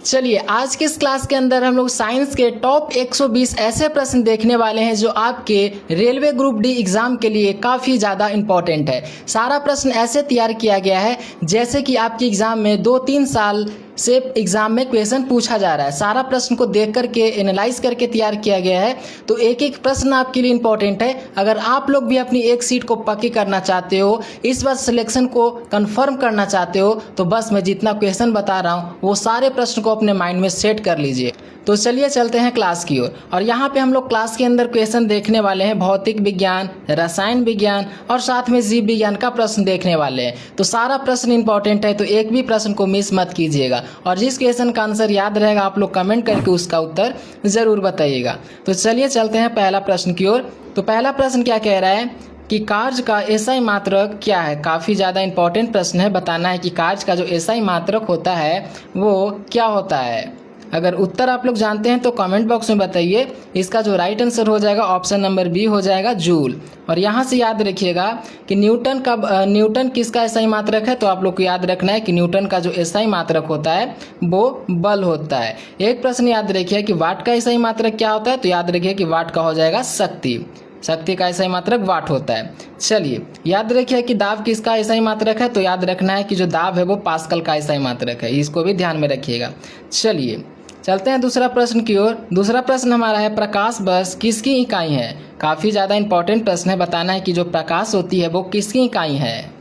चलिए आज के इस क्लास के अंदर हम लोग साइंस के टॉप 120 ऐसे प्रश्न देखने वाले हैं जो आपके रेलवे ग्रुप डी एग्जाम के लिए काफ़ी ज़्यादा इंपॉर्टेंट है। सारा प्रश्न ऐसे तैयार किया गया है जैसे कि आपके एग्जाम में 2-3 साल से एग्जाम में क्वेश्चन पूछा जा रहा है। सारा प्रश्न को देख करके एनालाइज करके तैयार किया गया है, तो एक एक प्रश्न आपके लिए इंपॉर्टेंट है। अगर आप लोग भी अपनी एक सीट को पक्की करना चाहते हो, इस बार सिलेक्शन को कंफर्म करना चाहते हो, तो बस मैं जितना क्वेश्चन बता रहा हूँ वो सारे प्रश्न को अपने माइंड में सेट कर लीजिए। तो चलिए चलते हैं क्लास की ओर। और यहाँ पे हम लोग क्लास के अंदर क्वेश्चन देखने वाले हैं भौतिक विज्ञान, रसायन विज्ञान और साथ में जीव विज्ञान का प्रश्न देखने वाले हैं। तो सारा प्रश्न इंपॉर्टेंट है, तो एक भी प्रश्न को मिस मत कीजिएगा। और जिस क्वेश्चन का आंसर याद रहेगा आप लोग कमेंट करके उसका उत्तर ज़रूर बताइएगा। तो चलिए चलते हैं पहला प्रश्न की ओर। तो पहला प्रश्न क्या कह रहा है कि कार्य का एसआई मात्रक क्या है। काफ़ी ज़्यादा इंपॉर्टेंट प्रश्न है। बताना है कि कार्य का जो एसआई मात्रक होता है वो क्या होता है। अगर उत्तर आप लोग जानते हैं तो कमेंट बॉक्स में बताइए। इसका जो राइट आंसर हो जाएगा ऑप्शन नंबर बी हो जाएगा, जूल। और यहाँ से याद रखिएगा कि न्यूटन किसका एसआई मात्रक है, तो आप लोग को याद रखना है कि न्यूटन का जो एसआई मात्रक होता है वो बल होता है। एक प्रश्न याद रखिए कि वाट का एसआई मात्रक क्या होता है, तो याद रखिए कि वाट का हो जाएगा शक्ति। शक्ति का एसआई मात्रक वाट होता है। चलिए याद रखिए कि दाब किसका एसआई मात्रक है, तो याद रखना है कि जो दाब है वो पास्कल का एसआई मात्रक है। इसको भी ध्यान में रखिएगा। चलिए चलते हैं दूसरा प्रश्न की ओर। दूसरा प्रश्न हमारा है प्रकाश वर्ष किसकी इकाई है। काफ़ी ज़्यादा इंपॉर्टेंट प्रश्न है। बताना है कि जो प्रकाश होती है वो किसकी इकाई है।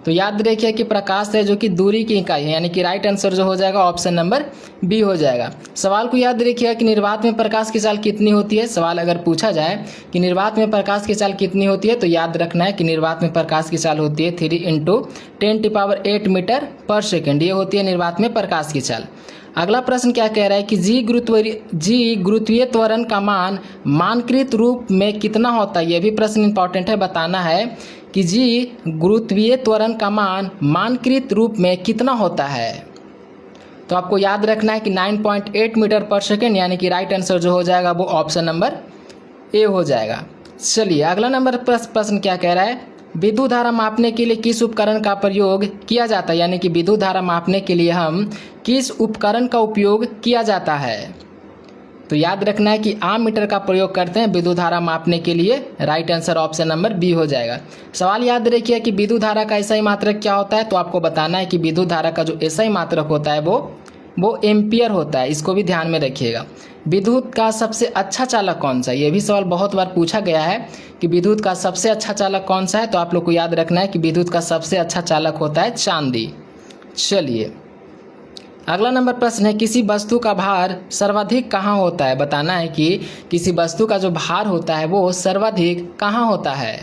तो याद रखिए कि प्रकाश है जो कि दूरी की इकाई है, यानी कि राइट आंसर जो हो जाएगा ऑप्शन नंबर बी हो जाएगा। सवाल को याद रखिएगा कि निर्वात में प्रकाश की चाल कितनी होती है। सवाल अगर पूछा जाए कि निर्वात में प्रकाश की चाल कितनी होती है, तो याद रखना है कि निर्वात में प्रकाश की चाल होती है 3 × 10⁸ मीटर पर सेकेंड। ये होती है निर्वात में प्रकाश की चाल। अगला प्रश्न क्या कह रहा है कि जी गुरुत्वीय त्वरण का मान मानकृत रूप में कितना होता है। यह भी प्रश्न इंपॉर्टेंट है। बताना है कि जी गुरुत्वीय त्वरण का मान मानकृत रूप में कितना होता है। तो आपको याद रखना है कि 9.8 मीटर पर सेकेंड, यानी कि राइट आंसर जो हो जाएगा वो ऑप्शन नंबर ए हो जाएगा। चलिए अगला नंबर प्रश्न क्या कह रहा है, विद्युत धारा मापने के लिए किस उपकरण का प्रयोग किया जाता है। यानी कि विद्युत धारा मापने के लिए हम किस उपकरण का उपयोग किया जाता है। तो याद रखना है कि आममीटर का प्रयोग करते हैं विद्युत धारा मापने के लिए। Right answer option number B हो जाएगा। सवाल याद रखिए कि विद्युत धारा का एसआई मात्रक क्या होता है। तो आपको बताना है कि विद्युत धारा का जो एसआई मात्रक होता है वो एम्पियर होता है। इसको भी ध्यान में रखिएगा। विद्युत का सबसे अच्छा चालक कौन सा है। ये भी सवाल बहुत बार पूछा गया है कि विद्युत का सबसे अच्छा चालक कौन सा है। तो आप लोग को याद रखना है कि विद्युत का सबसे अच्छा चालक होता है चांदी। चलिए अगला नंबर प्रश्न है किसी वस्तु का भार सर्वाधिक कहाँ होता है। बताना है कि किसी वस्तु का जो भार होता है वो सर्वाधिक कहाँ होता है।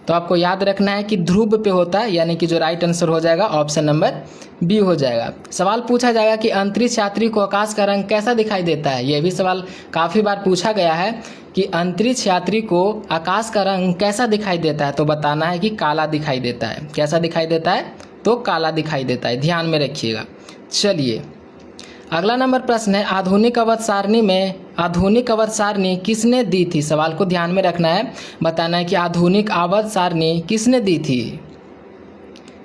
तो आपको याद रखना है कि ध्रुव पे होता है, यानी कि जो राइट आंसर हो जाएगा ऑप्शन नंबर बी हो जाएगा। सवाल पूछा जाएगा कि अंतरिक्ष यात्री को आकाश का रंग कैसा दिखाई देता है। यह भी सवाल काफ़ी बार पूछा गया है कि अंतरिक्ष यात्री को आकाश का रंग कैसा दिखाई देता है। तो बताना है कि काला दिखाई देता है। कैसा दिखाई देता है, तो काला दिखाई देता है। ध्यान में रखिएगा। चलिए अगला नंबर प्रश्न है आधुनिक अवध सारणी किसने दी थी। सवाल को ध्यान में रखना है। बताना है कि आधुनिक अवध सारणी किसने दी थी।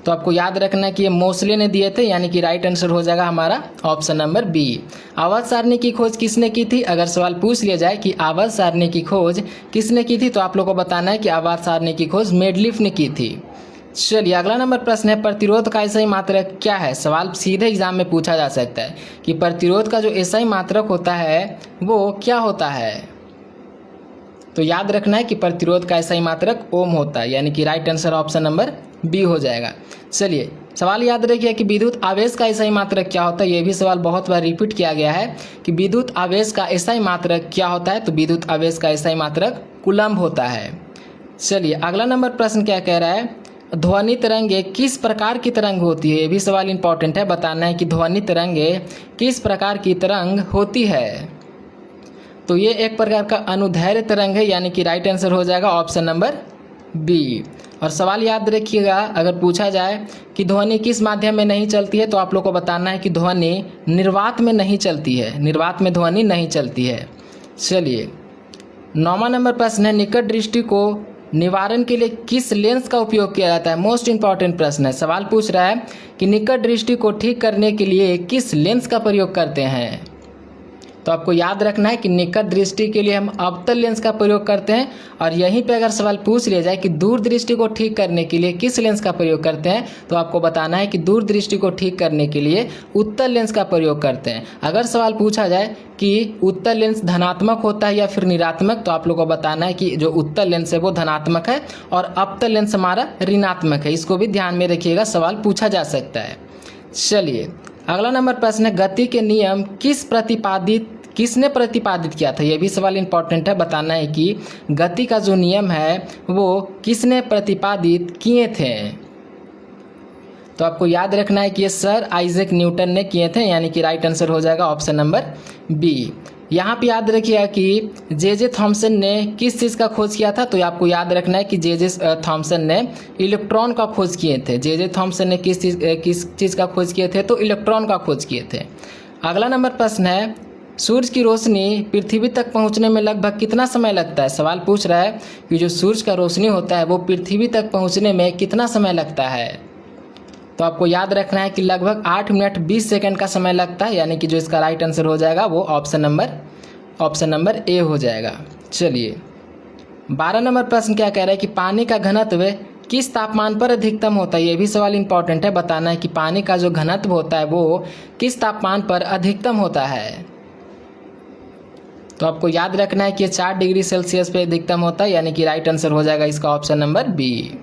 तो आपको याद रखना है कि ये मोस्ले ने दिए थे, यानी कि राइट आंसर हो जाएगा हमारा ऑप्शन नंबर बी। अवध सारणी की खोज किसने की थी। अगर सवाल पूछ लिया जाए कि अवध सारणी की खोज किसने की थी, तो आप लोग को बताना है कि अवध सारणी की खोज मेंडलीफ ने की थी। चलिए अगला नंबर प्रश्न है प्रतिरोध का एसआई मात्रक क्या है। सवाल सीधे एग्जाम में पूछा जा सकता है कि प्रतिरोध का जो एसआई मात्रक होता है वो क्या होता है। तो याद रखना है कि प्रतिरोध का एसआई मात्रक ओम होता है, यानी कि right answer option number B हो जाएगा। चलिए सवाल याद रखिए कि विद्युत आवेश का एसआई मात्रक क्या होता है। यह भी सवाल बहुत बार रिपीट किया गया है कि विद्युत आवेश का एसआई मात्रक क्या होता है। तो विद्युत आवेश का एसआई मात्रक कूलम्ब होता है। चलिए अगला नंबर प्रश्न क्या कह रहा है ध्वनि तरंगे किस प्रकार की तरंग होती है। ये भी सवाल इंपॉर्टेंट है। बताना है कि ध्वनि तरंगे किस प्रकार की तरंग होती है। तो ये एक प्रकार का अनुदैर्घ्य तरंग है, यानी कि राइट आंसर हो जाएगा ऑप्शन नंबर बी। और सवाल याद रखिएगा अगर पूछा जाए कि ध्वनि किस माध्यम में नहीं चलती है, तो आप लोग को बताना है कि ध्वनि निर्वात में नहीं चलती है। निर्वात में ध्वनि नहीं चलती है। चलिए 9वां नंबर प्रश्न है निकट दृष्टि को निवारण के लिए किस लेंस का उपयोग किया जाता है? मोस्ट इंपॉर्टेंट प्रश्न है। सवाल पूछ रहा है कि निकट दृष्टि को ठीक करने के लिए किस लेंस का प्रयोग करते हैं? तो आपको याद रखना है कि निकट दृष्टि के लिए हम अवतल लेंस का प्रयोग करते हैं, और यहीं पे अगर सवाल पूछ लिया जाए कि दूर दृष्टि को ठीक करने के लिए किस लेंस का प्रयोग करते हैं, तो आपको बताना है कि दूर दृष्टि को ठीक करने के लिए उत्तल लेंस का प्रयोग करते हैं। अगर सवाल पूछा जाए कि उत्तल लेंस धनात्मक होता है या फिर ऋणात्मक, तो आप लोगों को बताना है कि जो उत्तल लेंस है वो धनात्मक है और अवतल लेंस हमारा ऋणात्मक है। इसको भी ध्यान में रखिएगा, सवाल पूछा जा सकता है। चलिए अगला नंबर प्रश्न है, गति के नियम किसने प्रतिपादित किया था? यह भी सवाल इंपॉर्टेंट है। बताना है कि गति का जो नियम है वो किसने प्रतिपादित किए थे? तो आपको याद रखना है कि ये सर आइजैक न्यूटन ने किए थे, यानी कि राइट आंसर हो जाएगा ऑप्शन नंबर बी। यहाँ पे याद रखिएगा कि जे थॉमसन ने किस चीज़ का खोज किया था? तो आपको याद रखना है कि जे थॉमसन ने इलेक्ट्रॉन का खोज किए थे। जे थॉमसन ने किस चीज़ का खोज किए थे? तो इलेक्ट्रॉन का खोज किए थे। अगला नंबर प्रश्न है, सूरज की रोशनी पृथ्वी तक पहुंचने में लगभग कितना समय लगता है? सवाल पूछ रहा है कि जो सूरज का रोशनी होता है वो पृथ्वी तक पहुंचने में कितना समय लगता है? तो आपको याद रखना है कि लगभग 8 मिनट 20 सेकंड का समय लगता है, यानी कि जो इसका राइट आंसर हो जाएगा वो ऑप्शन नंबर ए हो जाएगा। चलिए 12 नंबर प्रश्न क्या कह रहा है कि पानी का घनत्व किस तापमान पर अधिकतम होता है? ये भी सवाल इंपॉर्टेंट है। बताना है कि पानी का जो घनत्व होता है वो किस तापमान पर अधिकतम होता है? तो आपको याद रखना है कि 4 डिग्री सेल्सियस पे अधिकतम होता है, यानी कि राइट आंसर हो जाएगा इसका ऑप्शन नंबर बी।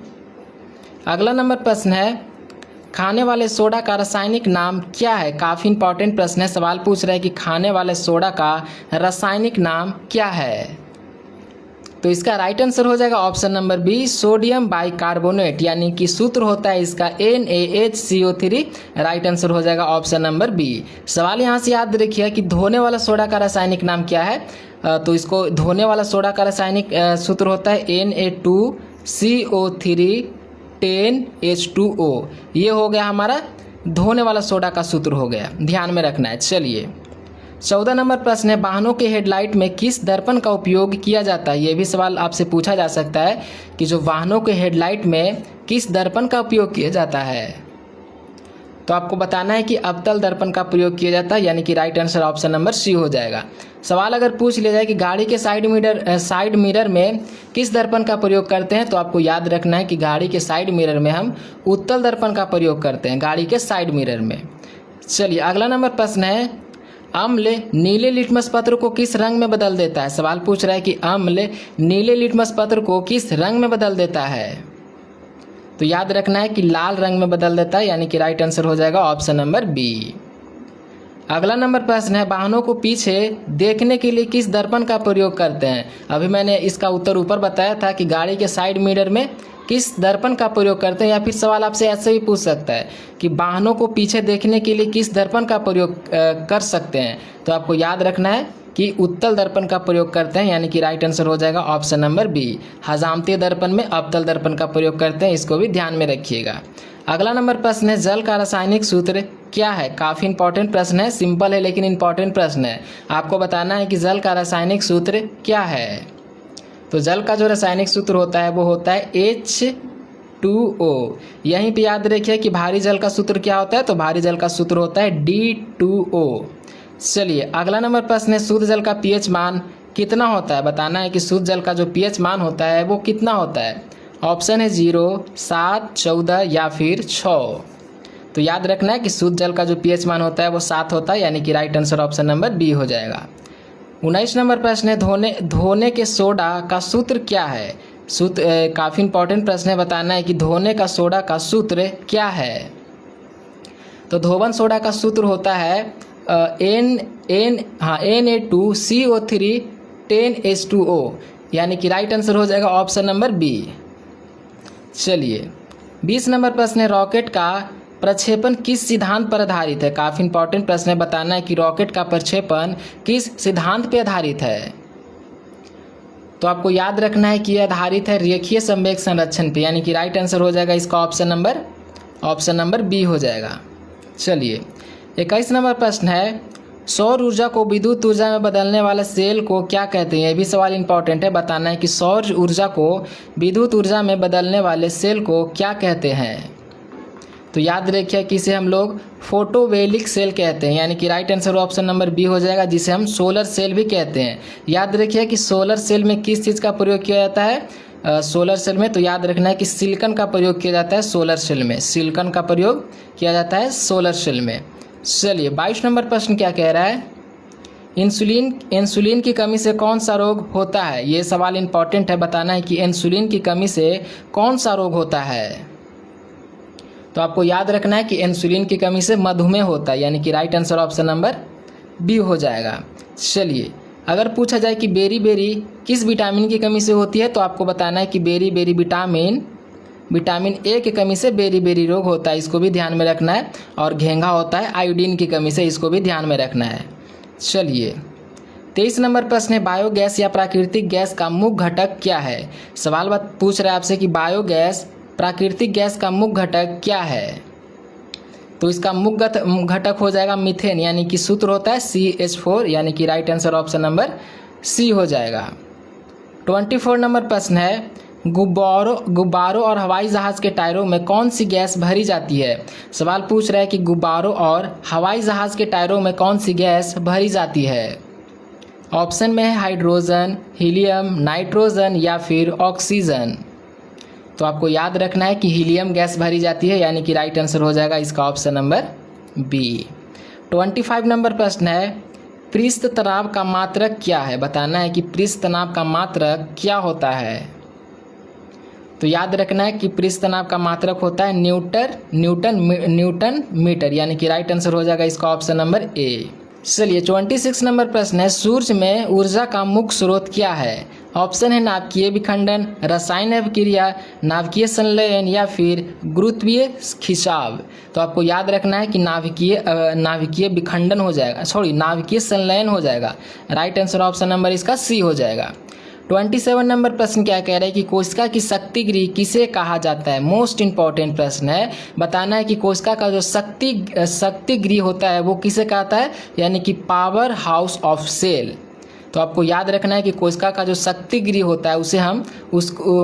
अगला नंबर प्रश्न है, खाने वाले सोडा का रासायनिक नाम क्या है? काफ़ी इंपॉर्टेंट प्रश्न है। सवाल पूछ रहा है कि खाने वाले सोडा का रासायनिक नाम क्या है? तो इसका राइट आंसर हो जाएगा option number B, sodium bicarbonate, यानी कि सूत्र होता है इसका NaHCO3। राइट आंसर हो जाएगा ऑप्शन नंबर बी। सवाल यहाँ से याद रखिए कि धोने वाला सोडा का रासायनिक नाम क्या है? तो इसको धोने वाला सोडा का रासायनिक सूत्र होता है Na2CO3 10H2O। ये हो गया हमारा धोने वाला सोडा का सूत्र हो गया, ध्यान में रखना है। चलिए 14 नंबर प्रश्न है, वाहनों के हेडलाइट में किस दर्पण का उपयोग किया जाता है? ये भी सवाल आपसे पूछा जा सकता है कि जो वाहनों के हेडलाइट में किस दर्पण का उपयोग किया जाता है? तो आपको बताना है कि अवतल दर्पण का प्रयोग किया जाता है, यानी कि right answer option number C हो जाएगा। सवाल अगर पूछ लिया जाए कि गाड़ी के साइड मिरर में किस दर्पण का प्रयोग करते हैं, तो आपको याद रखना है कि गाड़ी के साइड मिरर में हम उत्तल दर्पण का प्रयोग करते हैं, गाड़ी के साइड मिरर में। चलिए अगला नंबर प्रश्न है, अम्ल नीले लिटमस पत्र को किस रंग में बदल देता है? सवाल पूछ रहा है कि अम्ल नीले लिटमस पत्र को किस रंग में बदल देता है? तो याद रखना है कि लाल रंग में बदल देता है, यानी कि राइट आंसर हो जाएगा ऑप्शन नंबर बी। अगला नंबर प्रश्न है, वाहनों को पीछे देखने के लिए किस दर्पण का प्रयोग करते हैं? अभी मैंने इसका उत्तर ऊपर बताया था कि गाड़ी के साइड मिरर में किस दर्पण का प्रयोग करते हैं, या फिर सवाल आपसे ऐसे भी पूछ सकता है कि वाहनों को पीछे देखने के लिए किस दर्पण का प्रयोग कर सकते हैं? तो आपको याद रखना है कि उत्तल दर्पण का प्रयोग करते हैं, यानी कि राइट आंसर हो जाएगा ऑप्शन नंबर बी। हजामती दर्पण में अवतल दर्पण का प्रयोग करते हैं, इसको भी ध्यान में रखिएगा। अगला नंबर प्रश्न है, जल का रासायनिक सूत्र क्या है? काफ़ी इंपॉर्टेंट प्रश्न है, सिंपल है लेकिन इंपॉर्टेंट प्रश्न है। आपको बताना है कि जल का रासायनिक सूत्र क्या है। तो जल का जो रासायनिक सूत्र होता है वो होता है H2O। यहीं पे याद रखिए कि भारी जल का सूत्र क्या होता है, तो भारी जल का सूत्र होता है D2O। चलिए अगला नंबर प्रश्न है, शुद्ध जल का pH मान कितना होता है? बताना है कि शुद्ध जल का जो pH मान होता है वो कितना होता है। ऑप्शन है 0, 7, 14 या फिर 6। तो याद रखना है कि शुद्ध जल का जो pH मान होता है वो 7 होता है, यानी कि right answer option number B हो जाएगा। 19 नंबर प्रश्न है, धोने के सोडा का सूत्र क्या है? सूत्र काफ़ी इंपॉर्टेंट प्रश्न है। बताना है कि धोने का सोडा का सूत्र क्या है। तो धोवन सोडा का सूत्र होता है Na2CO3 10H2O, यानी कि राइट आंसर हो जाएगा ऑप्शन नंबर बी। चलिए 20 नंबर प्रश्न है, रॉकेट का प्रक्षेपण किस सिद्धांत पर आधारित है? काफ़ी इंपॉर्टेंट प्रश्न है। बताना है कि रॉकेट का प्रक्षेपण किस सिद्धांत पर आधारित है। तो आपको याद रखना है कि यह आधारित है रेखीय संवेग संरक्षण पे, यानी कि राइट आंसर हो जाएगा इसका ऑप्शन नंबर बी हो जाएगा। चलिए 21 नंबर प्रश्न है, सौर ऊर्जा को विद्युत ऊर्जा में बदलने वाले सेल को क्या कहते हैं? ये भी सवाल इंपॉर्टेंट है। बताना है कि सौर ऊर्जा को विद्युत ऊर्जा में बदलने वाले सेल को क्या कहते हैं? तो याद रखिए कि इसे हम लोग फोटोवोल्टिक सेल कहते हैं, यानी कि right answer option number B हो जाएगा, जिसे हम सोलर सेल भी कहते हैं। याद रखिए कि सोलर सेल में किस चीज़ का प्रयोग किया जाता है सोलर सेल में? तो याद रखना है कि सिलिकॉन का प्रयोग किया जाता है सोलर सेल में। सिलिकॉन का प्रयोग किया जाता है सोलर सेल में। चलिए 22 नंबर प्रश्न क्या कह रहा है? इंसुलिन की कमी से कौन सा रोग होता है? ये सवाल इंपॉर्टेंट है। बताना है कि इंसुलिन की कमी से कौन सा रोग होता है? तो आपको याद रखना है कि इंसुलिन की कमी से मधुमेह होता है, यानी कि right answer option number B हो जाएगा। चलिए अगर पूछा जाए कि बेरी किस विटामिन की कमी से होती है, तो आपको बताना है कि बेरी विटामिन ए की कमी से बेरी रोग होता है, इसको भी ध्यान में रखना है। और घेंघा होता है आयोडीन की कमी से, इसको भी ध्यान में रखना है। चलिए 23 नंबर प्रश्न है, बायोगैस या प्राकृतिक गैस का मुख्य घटक क्या है? सवाल पूछ रहा है आपसे कि बायोगैस प्राकृतिक गैस का मुख्य घटक क्या है? तो इसका मुख्य घटक हो जाएगा मीथेन, यानी कि सूत्र होता है CH4, यानी कि right answer option number C हो जाएगा। 24 नंबर प्रश्न है, गुब्बारों और हवाई जहाज़ के टायरों में कौन सी गैस भरी जाती है? सवाल पूछ रहा है कि गुब्बारों और हवाई जहाज़ के टायरों में कौन सी गैस भरी जाती है? ऑप्शन में है हाइड्रोजन, हीलियम, नाइट्रोजन या फिर ऑक्सीजन। तो आपको याद रखना है कि हीलियम गैस भरी जाती है, यानी कि राइट आंसर हो जाएगा इसका ऑप्शन नंबर बी। 25 नंबर प्रश्न है, पृष्ठ तनाव का मात्रक क्या है? बताना है कि पृष्ठ तनाव का मात्रक क्या होता है? तो याद रखना है कि पृष्ठ तनाव का मात्रक होता है न्यूटन मीटर, यानी कि राइट आंसर हो जाएगा इसका ऑप्शन नंबर ए। चलिए 26 नंबर प्रश्न है, सूर्य में ऊर्जा का मुख्य स्रोत क्या है? ऑप्शन है नाभिकीय विखंडन, रसायन अभिक्रिया, नाभिकीय संलयन या फिर गुरुत्वीय खिंचाव। तो आपको याद रखना है कि नाभिकीय विखंडन हो जाएगा, नाभिकीय संलयन हो जाएगा। राइट आंसर ऑप्शन नंबर इसका सी हो जाएगा। 27 नंबर प्रश्न क्या कह रहा है कि कोशिका की शक्ति गृह किसे कहा जाता है? मोस्ट इंपॉर्टेंट प्रश्न है। बताना है कि कोशिका का जो शक्ति गृह होता है वो किसे कहता है? यानी कि पावर हाउस ऑफ सेल। तो आपको याद रखना है कि कोशिका का जो शक्ति गृह होता है उसे हम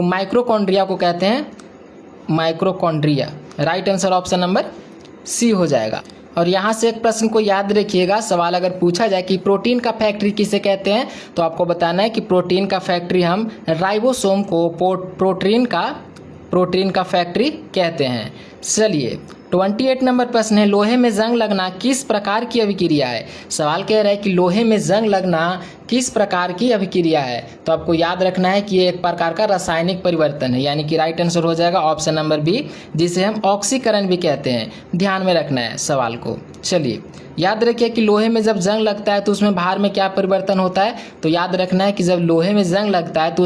माइक्रोकॉन्ड्रिया को कहते हैं, mitochondria. Right answer option number C हो जाएगा। और यहाँ से एक प्रश्न को याद रखिएगा, सवाल अगर पूछा जाए कि प्रोटीन का फैक्ट्री किसे कहते हैं, तो आपको बताना है कि प्रोटीन का फैक्ट्री हम राइबोसोम को प्रोटीन का फैक्ट्री कहते हैं। चलिए 28 नंबर प्रश्न है, लोहे में जंग लगना किस प्रकार की अभिक्रिया है? सवाल कह रहा है कि लोहे में जंग लगना किस प्रकार की अभिक्रिया है? तो आपको याद रखना है कि ये एक प्रकार का रासायनिक परिवर्तन है, यानी कि राइट आंसर हो जाएगा ऑप्शन नंबर बी, जिसे हम ऑक्सीकरण भी कहते हैं। ध्यान में रखना है सवाल को। चलिए याद रखिए कि लोहे में जब जंग लगता है तो उसमें भार में क्या परिवर्तन होता है? तो याद रखना है कि जब लोहे में जंग लगता है तो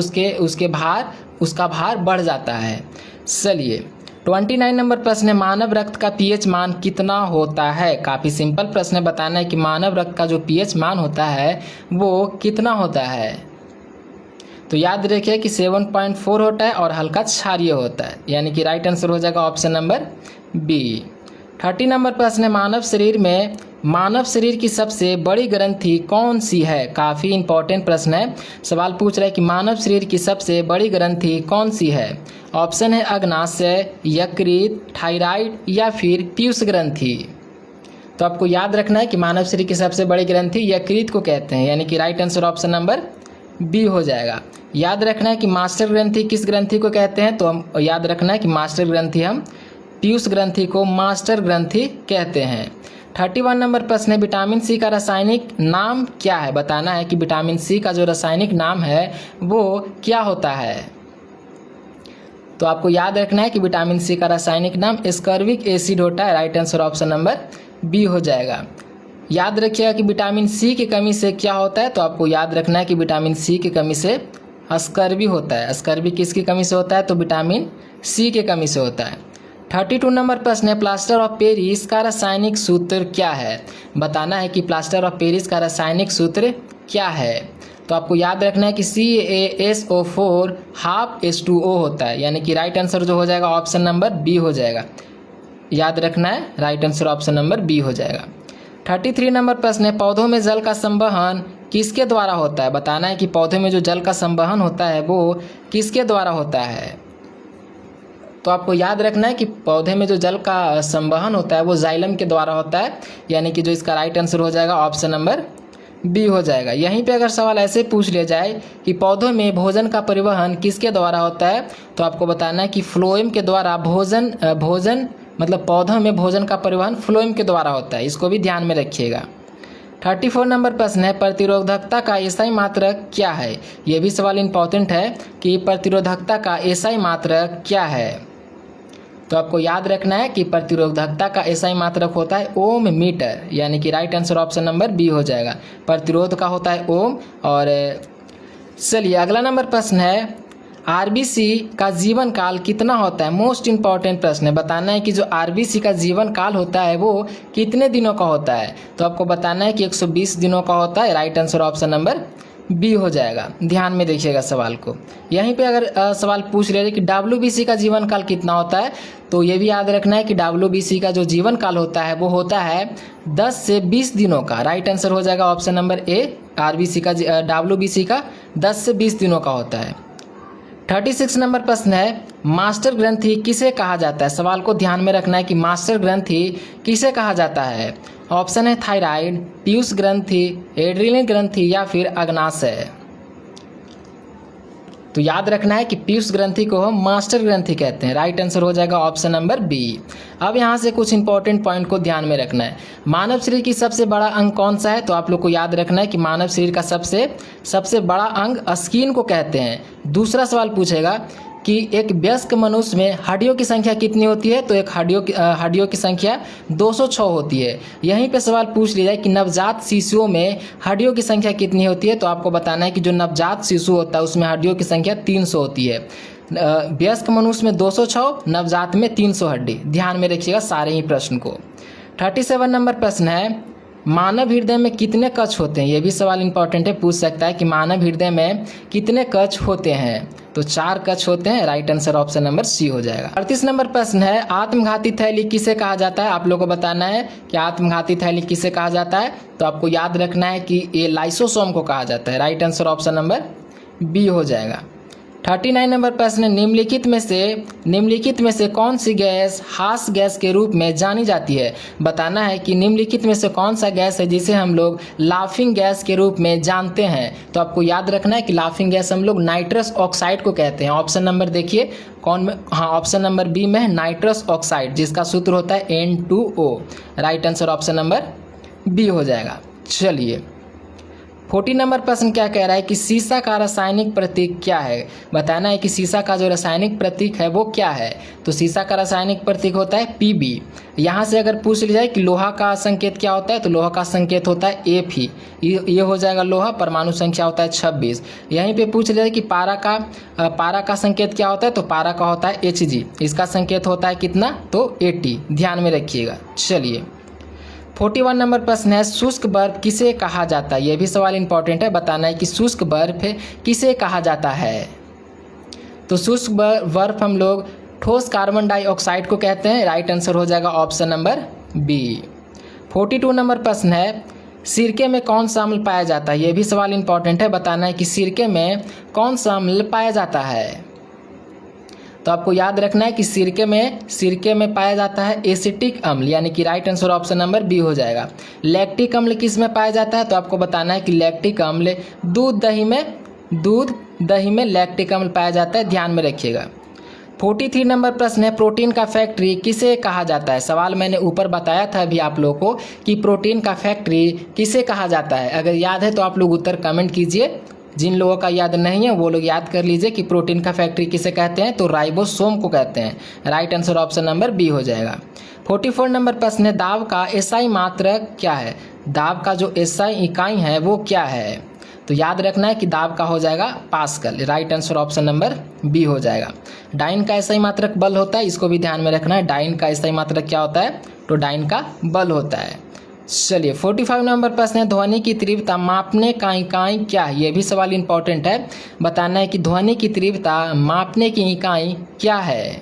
उसका भार बढ़ जाता है। चलिए 29 नंबर प्रश्न है, मानव रक्त का पीएच मान कितना होता है? काफ़ी सिंपल प्रश्न है। बताना है कि मानव रक्त का जो पीएच मान होता है वो कितना होता है? तो याद रखिए कि 7.4 होता है और हल्का क्षारीय होता है, यानी कि राइट आंसर हो जाएगा ऑप्शन नंबर बी। 30 नंबर प्रश्न है, मानव शरीर की सबसे बड़ी ग्रंथि कौन सी है? काफ़ी इंपॉर्टेंट प्रश्न है। सवाल पूछ रहा है कि मानव शरीर की सबसे बड़ी ग्रंथि कौन सी है? ऑप्शन है अग्नाशय, यकृत, थायराइड या फिर पीयूष ग्रंथि। तो आपको याद रखना है कि मानव शरीर की सबसे बड़ी ग्रंथि यकृत को कहते हैं, यानी कि right answer option number B हो जाएगा। याद रखना है कि मास्टर ग्रंथि किस ग्रंथि को कहते हैं? तो हम याद रखना है कि मास्टर ग्रंथि हम पीयूष ग्रंथि को मास्टर ग्रंथि कहते हैं। 31 नंबर प्रश्न है, विटामिन सी का रासायनिक नाम क्या है? बताना है कि विटामिन सी का जो रासायनिक नाम है वो क्या होता है? तो आपको याद रखना है कि विटामिन सी का रासायनिक नाम एस्कॉर्बिक एसिड होता है। Right answer option number B हो जाएगा। याद रखिएगा कि विटामिन सी की कमी से क्या होता है? तो आपको याद रखना है कि विटामिन सी की कमी से अस्कर्बी होता है। अस्कर्बी किसकी कमी से होता है? तो विटामिन सी की कमी से होता है। 32 नंबर प्रश्न है, प्लास्टर ऑफ पेरिस का रासायनिक सूत्र क्या है? बताना है कि प्लास्टर ऑफ पेरिस का रासायनिक सूत्र क्या है? तो आपको याद रखना है कि CaSO4 हाफ H2O होता है, यानी कि राइट आंसर जो हो जाएगा ऑप्शन नंबर बी हो जाएगा। याद रखना है, right answer option number B हो जाएगा। 33 नंबर प्रश्न है, पौधों में जल का संवहन किसके द्वारा होता है? बताना है कि पौधे में जो जल का संवहन होता है वो किसके द्वारा होता है। तो आपको याद रखना है कि पौधे में जो जल का संवहन होता है वो जाइलम के द्वारा होता है, यानी कि जो इसका राइट आंसर हो जाएगा ऑप्शन नंबर बी हो जाएगा। यहीं पे अगर सवाल ऐसे पूछ लिया जाए कि पौधों में भोजन का परिवहन किसके द्वारा होता है, तो आपको बताना है कि फ्लोएम के द्वारा भोजन मतलब पौधों में भोजन का परिवहन फ्लोएम के द्वारा होता है, इसको भी ध्यान में रखिएगा। 34 नंबर प्रश्न है, प्रतिरोधकता का एसआई मात्रक क्या है? ये भी सवाल इंपॉर्टेंट है कि प्रतिरोधकता का एसआई मात्रक क्या है। तो आपको याद रखना है कि प्रतिरोधकता का एसआई मात्रक होता है ओम मीटर, यानी कि right answer option number B हो जाएगा। प्रतिरोध का होता है ओम। और चलिए अगला नंबर प्रश्न है, आरबीसी का जीवन काल कितना होता है? मोस्ट इंपॉर्टेंट प्रश्न है। बताना है कि जो आरबीसी का जीवन काल होता है वो कितने दिनों का होता है। तो आपको बताना है कि 120 दिनों का होता है। Right answer option number B हो जाएगा। ध्यान में देखिएगा सवाल को। यहीं पे अगर सवाल पूछ रहे कि डब्ल्यूबीसी का जीवन काल कितना होता है, तो ये भी याद रखना है कि डब्ल्यूबीसी का जो जीवन काल होता है वो होता है 10 से 20 दिनों का। राइट आंसर हो जाएगा ऑप्शन नंबर ए। आरबीसी का डब्ल्यूबीसी का 10 से 20 दिनों का होता है। 36 नंबर प्रश्न है, मास्टर ग्रंथि किसे कहा जाता है? सवाल को ध्यान में रखना है कि मास्टर ग्रंथि किसे कहा जाता है। ऑप्शन है थायराइड, पीयूष ग्रंथि, एड्रिनल ग्रंथि या फिर अग्नाशय। तो याद रखना है कि पीयूष ग्रंथि को हम मास्टर ग्रंथि कहते हैं। राइट आंसर हो जाएगा ऑप्शन नंबर बी। अब यहाँ से कुछ इंपॉर्टेंट पॉइंट को ध्यान में रखना है। मानव शरीर की सबसे बड़ा अंग कौन सा है? तो आप लोग को याद रखना है कि मानव शरीर का सबसे बड़ा अंग स्किन को कहते हैं। दूसरा सवाल पूछेगा कि एक वयस्क मनुष्य में हड्डियों की संख्या कितनी होती है? तो एक हड्डियों की संख्या 206 होती है। यहीं पे सवाल पूछ लिया जाए कि नवजात शिशुओं में हड्डियों की संख्या कितनी होती है, तो आपको बताना है कि जो नवजात शिशु होता है उसमें हड्डियों की संख्या 300 होती है। वयस्क मनुष्य में 206, नवजात में 300 हड्डी। ध्यान में रखिएगा सारे ही प्रश्न को। 37 नंबर प्रश्न है, मानव हृदय में कितने कक्ष होते हैं? ये भी सवाल इंपॉर्टेंट है, पूछ सकता है कि मानव हृदय में कितने कक्ष होते हैं? तो 4 कक्ष होते हैं। Right answer option number C हो जाएगा। 38 नंबर प्रश्न है, आत्मघाती थैली किसे कहा जाता है? आप लोगों को बताना है कि आत्मघाती थैली किसे कहा जाता है। तो आपको याद रखना है कि ये लाइसोसोम को कहा जाता है। Right answer option number B हो जाएगा। 39 नंबर प्रश्न, निम्नलिखित में से कौन सी गैस हास गैस के रूप में जानी जाती है? बताना है कि निम्नलिखित में से कौन सा गैस है जिसे हम लोग लाफिंग गैस के रूप में जानते हैं। तो आपको याद रखना है कि लाफिंग गैस हम लोग नाइट्रस ऑक्साइड को कहते हैं। ऑप्शन नंबर देखिए कौन में, हाँ ऑप्शन नंबर बी में है नाइट्रस ऑक्साइड, जिसका सूत्र होता है N2O। Right answer option number B हो जाएगा। चलिए 40 नंबर प्रश्न क्या कह रहा है कि सीसा का रासायनिक प्रतीक क्या है? बताना है कि सीसा का जो रासायनिक प्रतीक है वो क्या है। तो सीसा का रासायनिक प्रतीक होता है Pb। यहाँ से अगर पूछ लिया जाए कि लोहा का संकेत क्या होता है, तो लोहा का संकेत होता है Fe। ये हो जाएगा लोहा। परमाणु संख्या होता है 26। यहीं पे पूछ लिया जाए कि पारा का संकेत क्या होता है, तो पारा का होता है Hg। इसका संकेत होता है कितना, तो 80। ध्यान में रखिएगा। चलिए 41 नंबर प्रश्न है, शुष्क बर्फ किसे कहा जाता है? यह भी सवाल इंपॉर्टेंट है। बताना है कि शुष्क बर्फ किसे कहा जाता है। तो शुष्क बर्फ हम लोग ठोस कार्बन डाइऑक्साइड को कहते हैं। राइट आंसर हो जाएगा ऑप्शन नंबर बी। 42 नंबर प्रश्न है, सिरके में कौन सा अम्ल पाया जाता है? यह भी सवाल इंपॉर्टेंट है। बताना है कि सिरके में कौन सा अम्ल पाया जाता है। तो आपको याद रखना है कि सिरके में पाया जाता है एसिटिक अम्ल, यानी कि right answer option number B हो जाएगा। लैक्टिक अम्ल किस में पाया जाता है? तो आपको बताना है कि लैक्टिक अम्ल दूध दही में लैक्टिक अम्ल पाया जाता है। ध्यान में रखिएगा। 43 नंबर प्रश्न है, प्रोटीन का फैक्ट्री किसे कहा जाता है? सवाल मैंने ऊपर बताया था अभी आप लोगों को कि प्रोटीन का फैक्ट्री किसे कहा जाता है। अगर याद है तो आप लोग उत्तर कमेंट कीजिए। जिन लोगों का याद नहीं है वो लोग याद कर लीजिए कि प्रोटीन का फैक्ट्री किसे कहते हैं, तो राइबोसोम को कहते हैं। Right answer option number B हो जाएगा। 44 नंबर प्रश्न है, दाब का एसआई मात्रक क्या है? दाब का जो एसआई इकाई है वो क्या है? तो याद रखना है कि दाब का हो जाएगा pascal. Right answer option number B हो जाएगा। डाइन का एसआई मात्रक बल होता है, इसको भी ध्यान में रखना है। डाइन का एसआई मात्रक क्या होता है? तो डाइन का बल होता है। चलिए 45 नंबर प्रश्न है, ध्वनि की तीव्रता मापने का इकाई क्या है? ये भी सवाल इंपॉर्टेंट है। बताना है कि ध्वनि की तीव्रता मापने की इकाई क्या है।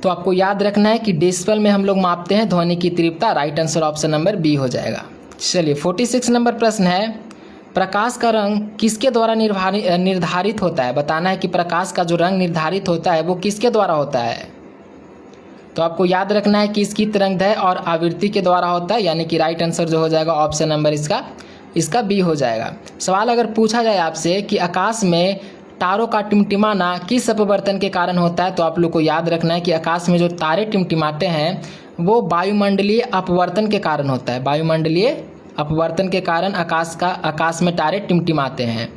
तो आपको याद रखना है कि डेसिबल में हम लोग मापते हैं ध्वनि की तीव्रता। Right answer option number B हो जाएगा। चलिए 46 नंबर प्रश्न है, प्रकाश का रंग किसके द्वारा निर्धारित होता है? बताना है कि प्रकाश का जो रंग निर्धारित होता है वो किसके द्वारा होता है। तो आपको याद रखना है कि इसकी तरंगदैर्घ्य और आवृत्ति के द्वारा होता है, यानी कि राइट आंसर जो हो जाएगा ऑप्शन नंबर इसका बी हो जाएगा। सवाल अगर पूछा जाए आपसे कि आकाश में तारों का टिमटिमाना किस अपवर्तन के कारण होता है, तो आप लोग को याद रखना है कि आकाश में जो तारे टिमटिमाते हैं वो वायुमंडलीय अपवर्तन के कारण होता है। वायुमंडलीय अपवर्तन के कारण आकाश में तारे टिमटिमाते हैं।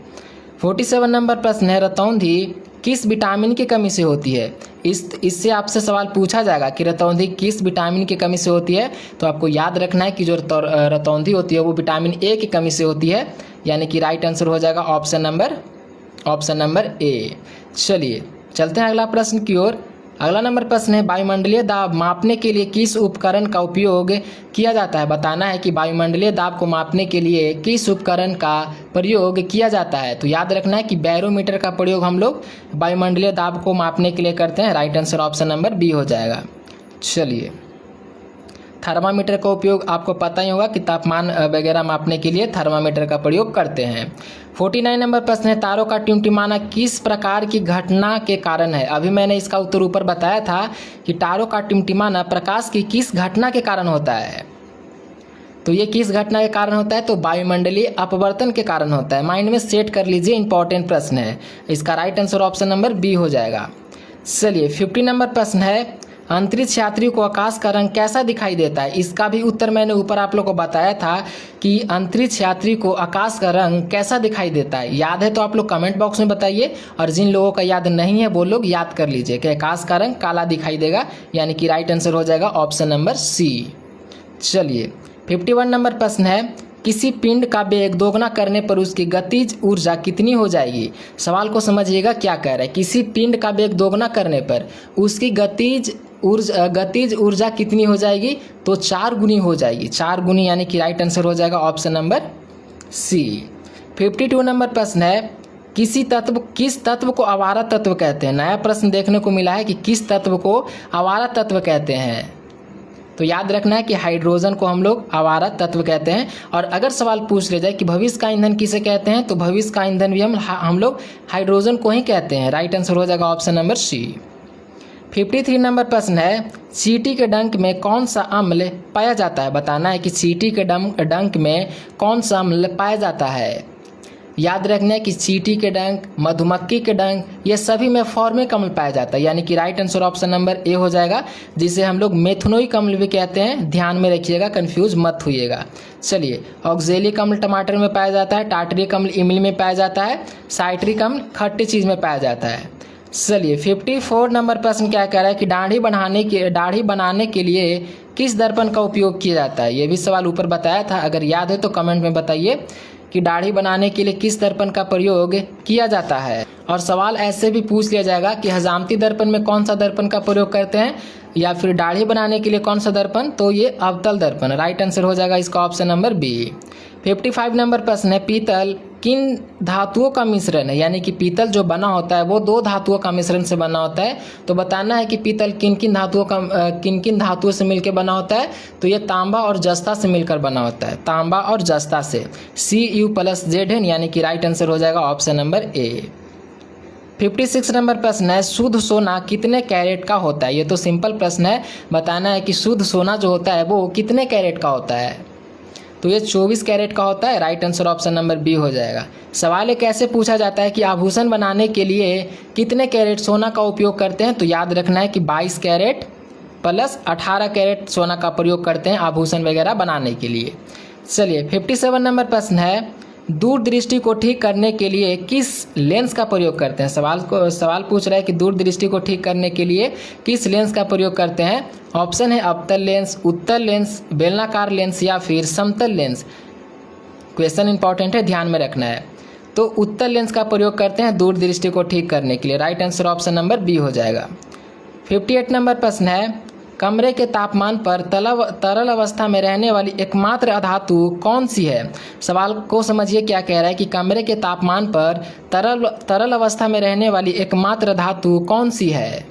47 नंबर प्रश्न है, रतौंधी किस विटामिन की कमी से होती है? इससे आपसे सवाल पूछा जाएगा कि रतौंधी किस विटामिन की कमी से होती है। तो आपको याद रखना है कि जो रतौंधी होती है वो विटामिन ए की कमी से होती है, यानी कि राइट आंसर हो जाएगा ऑप्शन नंबर ए। चलिए चलते हैं अगला प्रश्न की ओर। अगला नंबर प्रश्न है, वायुमंडलीय दाब मापने के लिए किस उपकरण का उपयोग किया जाता है? बताना है कि वायुमंडलीय दाब को मापने के लिए किस उपकरण का प्रयोग किया जाता है। तो याद रखना है कि बैरोमीटर का प्रयोग हम लोग वायुमंडलीय दाब को मापने के लिए करते हैं। Right answer option number B हो जाएगा। चलिए थर्मामीटर का उपयोग आपको पता ही होगा कि तापमान वगैरह मापने के लिए थर्मामीटर का प्रयोग करते हैं। 49 नंबर प्रश्न है, तारों का टिमटिमाना किस प्रकार की घटना के कारण है? अभी मैंने इसका उत्तर ऊपर बताया था कि तारों का टिमटिमाना प्रकाश की किस घटना के कारण होता है। तो ये किस घटना के कारण होता है? तो वायुमंडलीय अपवर्तन के कारण होता है। माइंड में सेट कर लीजिए, इंपॉर्टेंट प्रश्न है। इसका right answer option number B हो जाएगा। चलिए 50 नंबर प्रश्न है, अंतरिक्ष यात्री को आकाश का रंग कैसा दिखाई देता है? इसका भी उत्तर मैंने ऊपर आप लोग को बताया था कि अंतरिक्ष यात्री को आकाश का रंग कैसा दिखाई देता है। याद है तो आप लोग कमेंट बॉक्स में बताइए, और जिन लोगों का याद नहीं है वो लोग याद कर लीजिए कि आकाश का रंग काला दिखाई देगा, यानी कि राइट आंसर हो जाएगा ऑप्शन नंबर सी। चलिए 51 नंबर प्रश्न है, किसी पिंड का वेग दोगुना करने पर उसकी गतिज ऊर्जा कितनी हो जाएगी? सवाल को समझिएगा क्या कह रहा है। किसी पिंड का वेग दोगुना करने पर उसकी गतिज ऊर्जा कितनी हो जाएगी? तो 4 गुनी हो जाएगी। 4 गुनी, यानी कि राइट आंसर हो जाएगा ऑप्शन नंबर सी। 52 नंबर प्रश्न है, किस तत्व को आवारा तत्व कहते हैं? नया प्रश्न देखने को मिला है कि किस तत्व को आवारा तत्व कहते हैं। तो याद रखना है कि हाइड्रोजन को हम लोग आवारा तत्व कहते हैं। और अगर सवाल पूछ ले जाए कि भविष्य का ईंधन किसे कहते हैं, तो भविष्य का ईंधन भी हम लोग हाइड्रोजन को ही कहते हैं। राइट आंसर हो जाएगा ऑप्शन नंबर सी। 53 नंबर प्रश्न है, चींटी के डंक में कौन सा अम्ल पाया जाता है? बताना है कि चींटी के डंक में कौन सा अम्ल पाया जाता है। याद रखना है कि चींटी के डंक, मधुमक्खी के डंक, ये सभी में फॉर्मिक अम्ल पाया जाता है, यानी कि right answer option number A हो जाएगा, जिसे हम लोग मेथनोइक अम्ल भी कहते हैं। ध्यान में रखिएगा, कंफ्यूज मत होइएगा। चलिए ऑक्जेलिक अम्ल टमाटर में पाया जाता है, टार्टरिक अम्ल इमली में पाया जाता है, साइट्रिक अम्ल खट्टी चीज़ में पाया जाता है। चलिए 54 नंबर प्रश्न क्या कह रहा है कि दाढ़ी बनाने के लिए किस दर्पण का उपयोग किया जाता है? ये भी सवाल ऊपर बताया था, अगर याद है तो कमेंट में बताइए कि दाढ़ी बनाने के लिए किस दर्पण का प्रयोग किया जाता है। और सवाल ऐसे भी पूछ लिया जाएगा कि हजामती दर्पण में कौन सा दर्पण का प्रयोग करते हैं, या फिर दाढ़ी बनाने के लिए कौन सा दर्पण? तो ये अवतल दर्पण। राइट आंसर हो जाएगा इसका ऑप्शन नंबर बी। 55 नंबर प्रश्न है, पीतल किन धातुओं का मिश्रण है? यानी कि पीतल जो बना होता है वो 2 धातुओं का मिश्रण से बना होता है। तो बताना है कि पीतल किन किन धातुओं से मिलकर बना होता है। तो ये तांबा और जस्ता से मिलकर बना होता है, तांबा और जस्ता से, Cu+Zn, यानी कि राइट आंसर हो जाएगा ऑप्शन नंबर ए। 56 नंबर प्रश्न है, शुद्ध सोना कितने कैरेट का होता है? ये तो सिंपल प्रश्न है। बताना है कि शुद्ध सोना जो होता है वो कितने कैरेट का होता है? तो ये 24 कैरेट का होता है। Right answer option number B हो जाएगा। सवाल एक ऐसे पूछा जाता है कि आभूषण बनाने के लिए कितने कैरेट सोना का उपयोग करते हैं? तो याद रखना है कि 22 कैरेट प्लस 18 कैरेट सोना का प्रयोग करते हैं आभूषण वगैरह बनाने के लिए। चलिए 57 नंबर प्रश्न है, दूरदृष्टि को ठीक करने के लिए किस लेंस का प्रयोग करते हैं? सवाल पूछ रहा है कि दूरदृष्टि को ठीक करने के लिए किस लेंस का प्रयोग करते हैं। ऑप्शन है अवतल लेंस, उत्तल लेंस, बेलनाकार लेंस या फिर समतल लेंस। क्वेश्चन इंपॉर्टेंट है, ध्यान में रखना है। तो उत्तल लेंस का प्रयोग करते हैं दूरदृष्टि को ठीक करने के लिए। Right answer option number B हो जाएगा। 58 नंबर प्रश्न है, कमरे के तापमान पर तरल अवस्था में रहने वाली एकमात्र अधातु कौन सी है? सवाल को समझिए क्या कह रहा है कि कमरे के तापमान पर तरल अवस्था में रहने वाली एकमात्र धातु कौन सी है?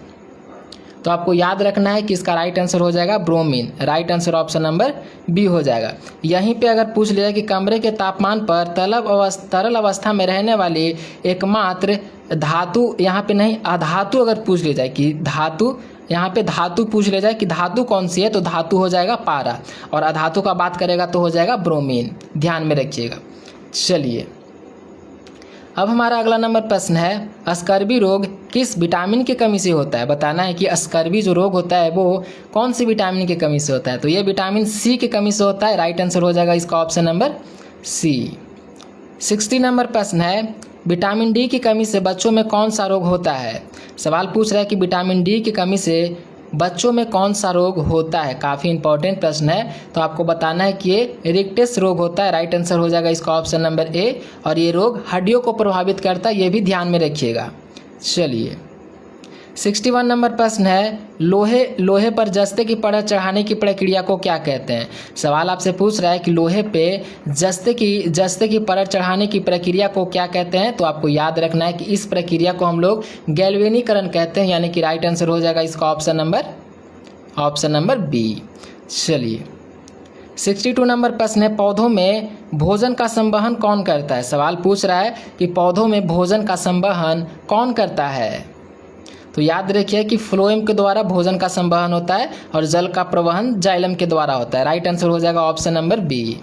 तो आपको याद रखना है कि इसका राइट आंसर हो जाएगा bromine. Right answer option number B हो जाएगा। यहीं पे अगर पूछ लिया कि कमरे के तापमान पर तरल अवस्था में रहने वाली एकमात्र धातु, यहाँ पे नहीं अधातु अगर पूछ लिया जाए कि धातु, यहाँ पे धातु पूछ ले जाए कि धातु कौन सी है, तो धातु हो जाएगा पारा, और अधातु का बात करेगा तो हो जाएगा ब्रोमीन। ध्यान में रखिएगा। चलिए अब हमारा अगला नंबर प्रश्न है, स्कर्वी रोग किस विटामिन की कमी से होता है? बताना है कि स्कर्वी जो रोग होता है वो कौन सी विटामिन की कमी से होता है? तो ये विटामिन सी की कमी से होता है। राइट आंसर हो जाएगा इसका ऑप्शन नंबर सी। 60 नंबर प्रश्न है, विटामिन डी की कमी से बच्चों में कौन सा रोग होता है? सवाल पूछ रहा है कि विटामिन डी की कमी से बच्चों में कौन सा रोग होता है। काफ़ी इंपॉर्टेंट प्रश्न है। तो आपको बताना है कि ये रिक्टस रोग होता है। राइट आंसर हो जाएगा इसका ऑप्शन नंबर ए। और ये रोग हड्डियों को प्रभावित करता है, ये भी ध्यान में रखिएगा। चलिए 61 नंबर प्रश्न है, लोहे पर जस्ते की परत चढ़ाने की प्रक्रिया को क्या कहते हैं? सवाल आपसे पूछ रहा है कि लोहे पे जस्ते की परत चढ़ाने की प्रक्रिया को क्या कहते हैं? तो आपको याद रखना है कि इस प्रक्रिया को हम लोग गैल्वेनीकरण कहते हैं, यानी कि राइट आंसर हो जाएगा इसका ऑप्शन नंबर बी। चलिए 62 नंबर प्रश्न है, पौधों में भोजन का संवहन कौन करता है? सवाल पूछ रहा है कि पौधों में भोजन का संवहन कौन करता है? तो याद रखिए कि फ्लोएम के द्वारा भोजन का संवहन होता है और जल का प्रवहन जाइलम के द्वारा होता है। राइट आंसर हो जाएगा ऑप्शन नंबर बी।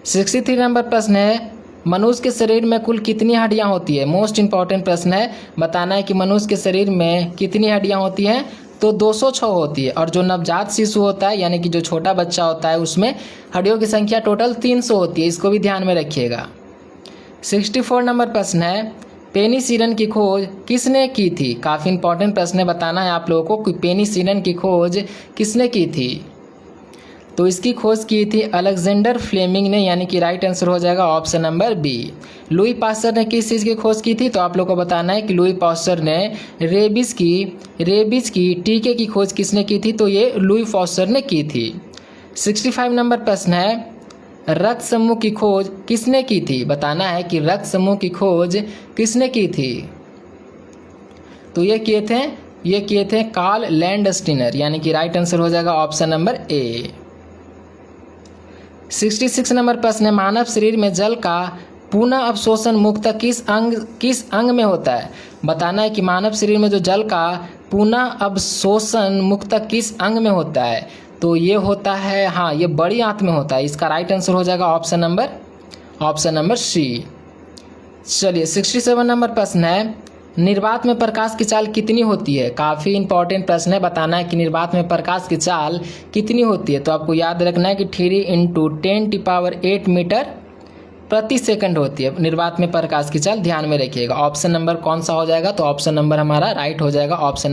63 नंबर प्रश्न है, मनुष्य के शरीर में कुल कितनी हड्डियां होती है? मोस्ट इंपॉर्टेंट प्रश्न है। बताना है कि मनुष्य के शरीर में कितनी हड्डियां होती हैं? तो 206 होती है। और जो नवजात शिशु होता है, यानी कि जो छोटा बच्चा होता है, उसमें हड्डियों की संख्या टोटल 300 होती है। इसको भी ध्यान में रखिएगा। 64 नंबर प्रश्न है, पेनिसिलिन की खोज किसने की थी? काफ़ी इंपॉर्टेंट प्रश्न है। बताना है आप लोगों को कि पेनिसिलिन की खोज किसने की थी? तो इसकी खोज की थी अलेक्जेंडर फ्लेमिंग ने, यानी कि राइट आंसर हो जाएगा option number B. Louis Pasteur ने किस चीज़ की खोज की थी? तो आप लोग को बताना है कि लुई पास्चर ने रेबीज की टीके की खोज किसने की थी? तो ये लुई पास्चर ने की थी। 65 नंबर प्रश्न है, रक्त समूह की खोज किसने की थी? बताना है कि रक्त समूह की खोज किसने की थी? तो ये किए थे कार्ल लैंडस्टीनर, यानी कि राइट आंसर हो जाएगा ऑप्शन नंबर ए। 66 नंबर प्रश्न है, मानव शरीर में जल का पुनः अवशोषण मुक्त किस अंग में होता है? बताना है कि मानव शरीर में जो जल का पुनः अवशोषण मुक्त किस अंग में होता है? तो ये होता है, हाँ, ये बड़ी आंत में होता है। इसका राइट आंसर हो जाएगा ऑप्शन नंबर सी। चलिए 67 नंबर प्रश्न है, निर्वात में प्रकाश की चाल कितनी होती है? काफ़ी इंपॉर्टेंट प्रश्न है। बताना है कि निर्वात में प्रकाश की चाल कितनी होती है? तो आपको याद रखना है कि 3 × 10⁸ मीटर प्रति सेकंड होती है निर्वात में प्रकाश की चाल। ध्यान में रखिएगा। ऑप्शन नंबर कौन सा हो जाएगा? तो ऑप्शन नंबर हमारा राइट हो जाएगा, ऑप्शन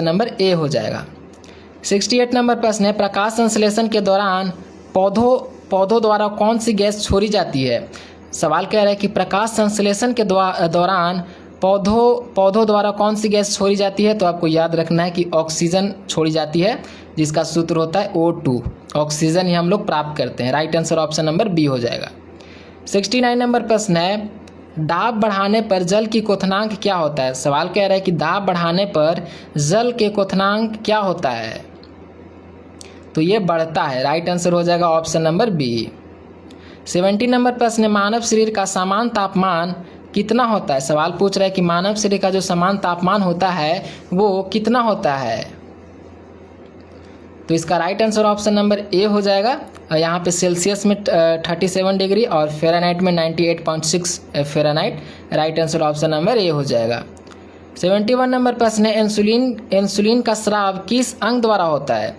नंबर ए हो जाएगा। 68 नंबर प्रश्न है, प्रकाश संश्लेषण के दौरान पौधों द्वारा कौन सी गैस छोड़ी जाती है? सवाल कह रहा है कि प्रकाश संश्लेषण के दौरान पौधों द्वारा कौन सी गैस छोड़ी जाती है? तो आपको याद रखना है कि ऑक्सीजन छोड़ी जाती है, जिसका सूत्र होता है O2। ऑक्सीजन ही हम लोग प्राप्त करते हैं। Right answer option number B हो जाएगा। 69 नंबर प्रश्न है, दाब बढ़ाने पर जल की क्वथनांक क्या होता है? सवाल कह रहा है कि दाब बढ़ाने पर जल के क्वथनांक क्या होता है? तो ये बढ़ता है। राइट आंसर हो जाएगा ऑप्शन नंबर बी। 70 नंबर प्रश्न है, मानव शरीर का समान तापमान कितना होता है? सवाल पूछ रहा है कि मानव शरीर का जो समान तापमान होता है वो कितना होता है? तो इसका right answer option number A हो जाएगा। यहाँ पे सेल्सियस में 37 डिग्री और फ़ारेनहाइट में 98.6 Fahrenheit. Right answer option number A हो जाएगा। 71 नंबर प्रश्न है, इंसुलिन का स्राव किस अंग द्वारा होता है?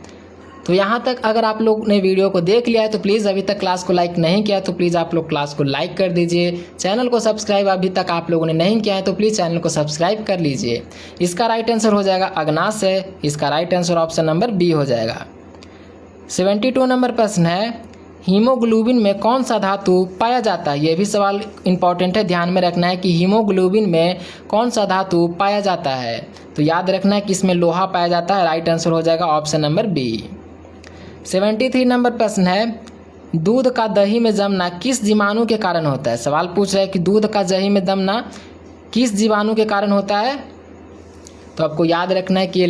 तो यहाँ तक अगर आप लोग ने वीडियो को देख लिया है तो प्लीज़, अभी तक क्लास को लाइक नहीं किया तो प्लीज़ आप लोग क्लास को लाइक कर दीजिए। चैनल को सब्सक्राइब अभी तक आप लोगों ने नहीं किया है तो प्लीज़ चैनल को सब्सक्राइब कर लीजिए। इसका राइट आंसर हो जाएगा अग्नाशय। इसका right answer option number B हो जाएगा। 72 नंबर प्रश्न है, हीमोग्लोबिन में कौन सा धातु पाया जाता है? यह भी सवाल इंपॉर्टेंट है, ध्यान में रखना है कि हीमोग्लोबिन में कौन सा धातु पाया जाता है? तो याद रखना है कि इसमें लोहा पाया जाता है। राइट आंसर हो जाएगा ऑप्शन नंबर बी। 73 नंबर प्रश्न है, दूध का दही में जमना किस जीवाणु के कारण होता है? सवाल पूछ रहा है कि दूध का दही में जमना किस जीवाणु के कारण होता है? तो आपको याद रखना है कि ये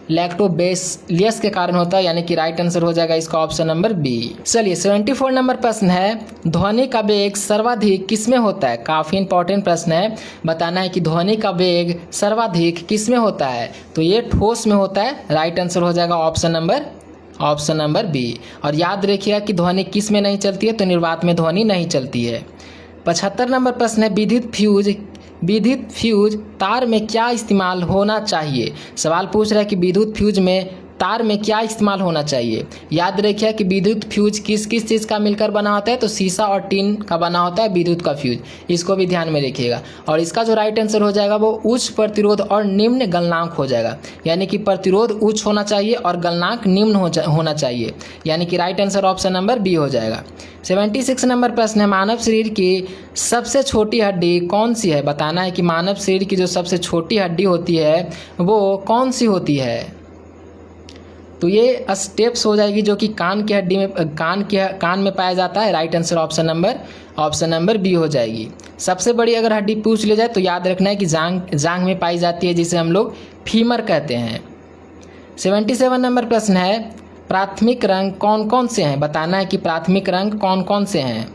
लैक्टोबेसिलस के कारण होता है, यानी कि राइट आंसर हो जाएगा इसका ऑप्शन नंबर बी। चलिए 74 नंबर प्रश्न है, ध्वनि का वेग सर्वाधिक किसमें होता है? काफ़ी इंपॉर्टेंट प्रश्न है, बताना है कि ध्वनि का वेग सर्वाधिक किसमें होता है? तो ये ठोस में होता है, राइट आंसर हो जाएगा ऑप्शन नंबर बी। और याद रखिएगा कि ध्वनि किस में नहीं चलती है? तो निर्वात में ध्वनि नहीं चलती है। 75 नंबर प्रश्न है, विद्युत फ्यूज तार में क्या इस्तेमाल होना चाहिए? सवाल पूछ रहा है कि विद्युत फ्यूज में तार में क्या इस्तेमाल होना चाहिए। याद रखिए कि विद्युत फ्यूज किस किस चीज़ का मिलकर बना होता है? तो शीशा और टीन का बना होता है विद्युत का फ्यूज, इसको भी ध्यान में रखिएगा। और इसका जो राइट आंसर हो जाएगा वो उच्च प्रतिरोध और निम्न गलनांक हो जाएगा, यानी कि प्रतिरोध उच्च होना चाहिए और गलनांक निम्न होना चाहिए, यानी कि right answer option number B हो जाएगा। 76 नंबर प्रश्न है, मानव शरीर की सबसे छोटी हड्डी कौन सी है? बताना है कि मानव शरीर की जो सबसे छोटी हड्डी होती है वो कौन सी होती है? तो ये स्टेप्स हो जाएगी जो कि कान की हड्डी में कान में पाया जाता है, right answer option number B हो जाएगी। सबसे बड़ी अगर हड्डी पूछ ले जाए तो याद रखना है कि जांघ में पाई जाती है, जिसे हम लोग फीमर कहते हैं। 77 नंबर प्रश्न है, प्राथमिक रंग कौन कौन से हैं? बताना है कि प्राथमिक रंग कौन कौन से हैं।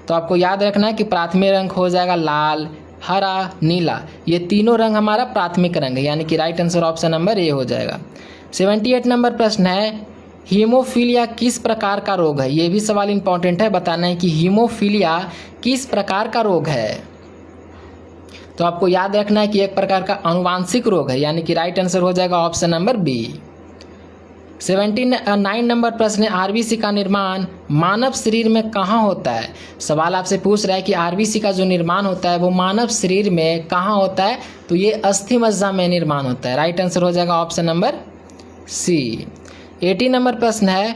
तो आपको याद रखना है कि प्राथमिक रंग हो जाएगा लाल, हरा, नीला, ये तीनों रंग हमारा प्राथमिक रंग है, यानी कि right answer option number A हो जाएगा। 78 नंबर प्रश्न है, हीमोफीलिया किस प्रकार का रोग है? ये भी सवाल इंपॉर्टेंट है, बताना है कि हीमोफीलिया किस प्रकार का रोग है। तो आपको याद रखना है कि एक प्रकार का आनुवांशिक रोग है, यानी कि राइट आंसर हो जाएगा ऑप्शन नंबर बी। 79 नंबर प्रश्न है, आरबीसी का निर्माण मानव शरीर में कहाँ होता है? सवाल आपसे पूछ रहा है कि आरबीसी का जो निर्माण होता है वो मानव शरीर में कहाँ होता है? तो ये अस्थि मज्जा में निर्माण होता है, राइट आंसर हो जाएगा ऑप्शन नंबर सी। 80 नंबर प्रश्न है,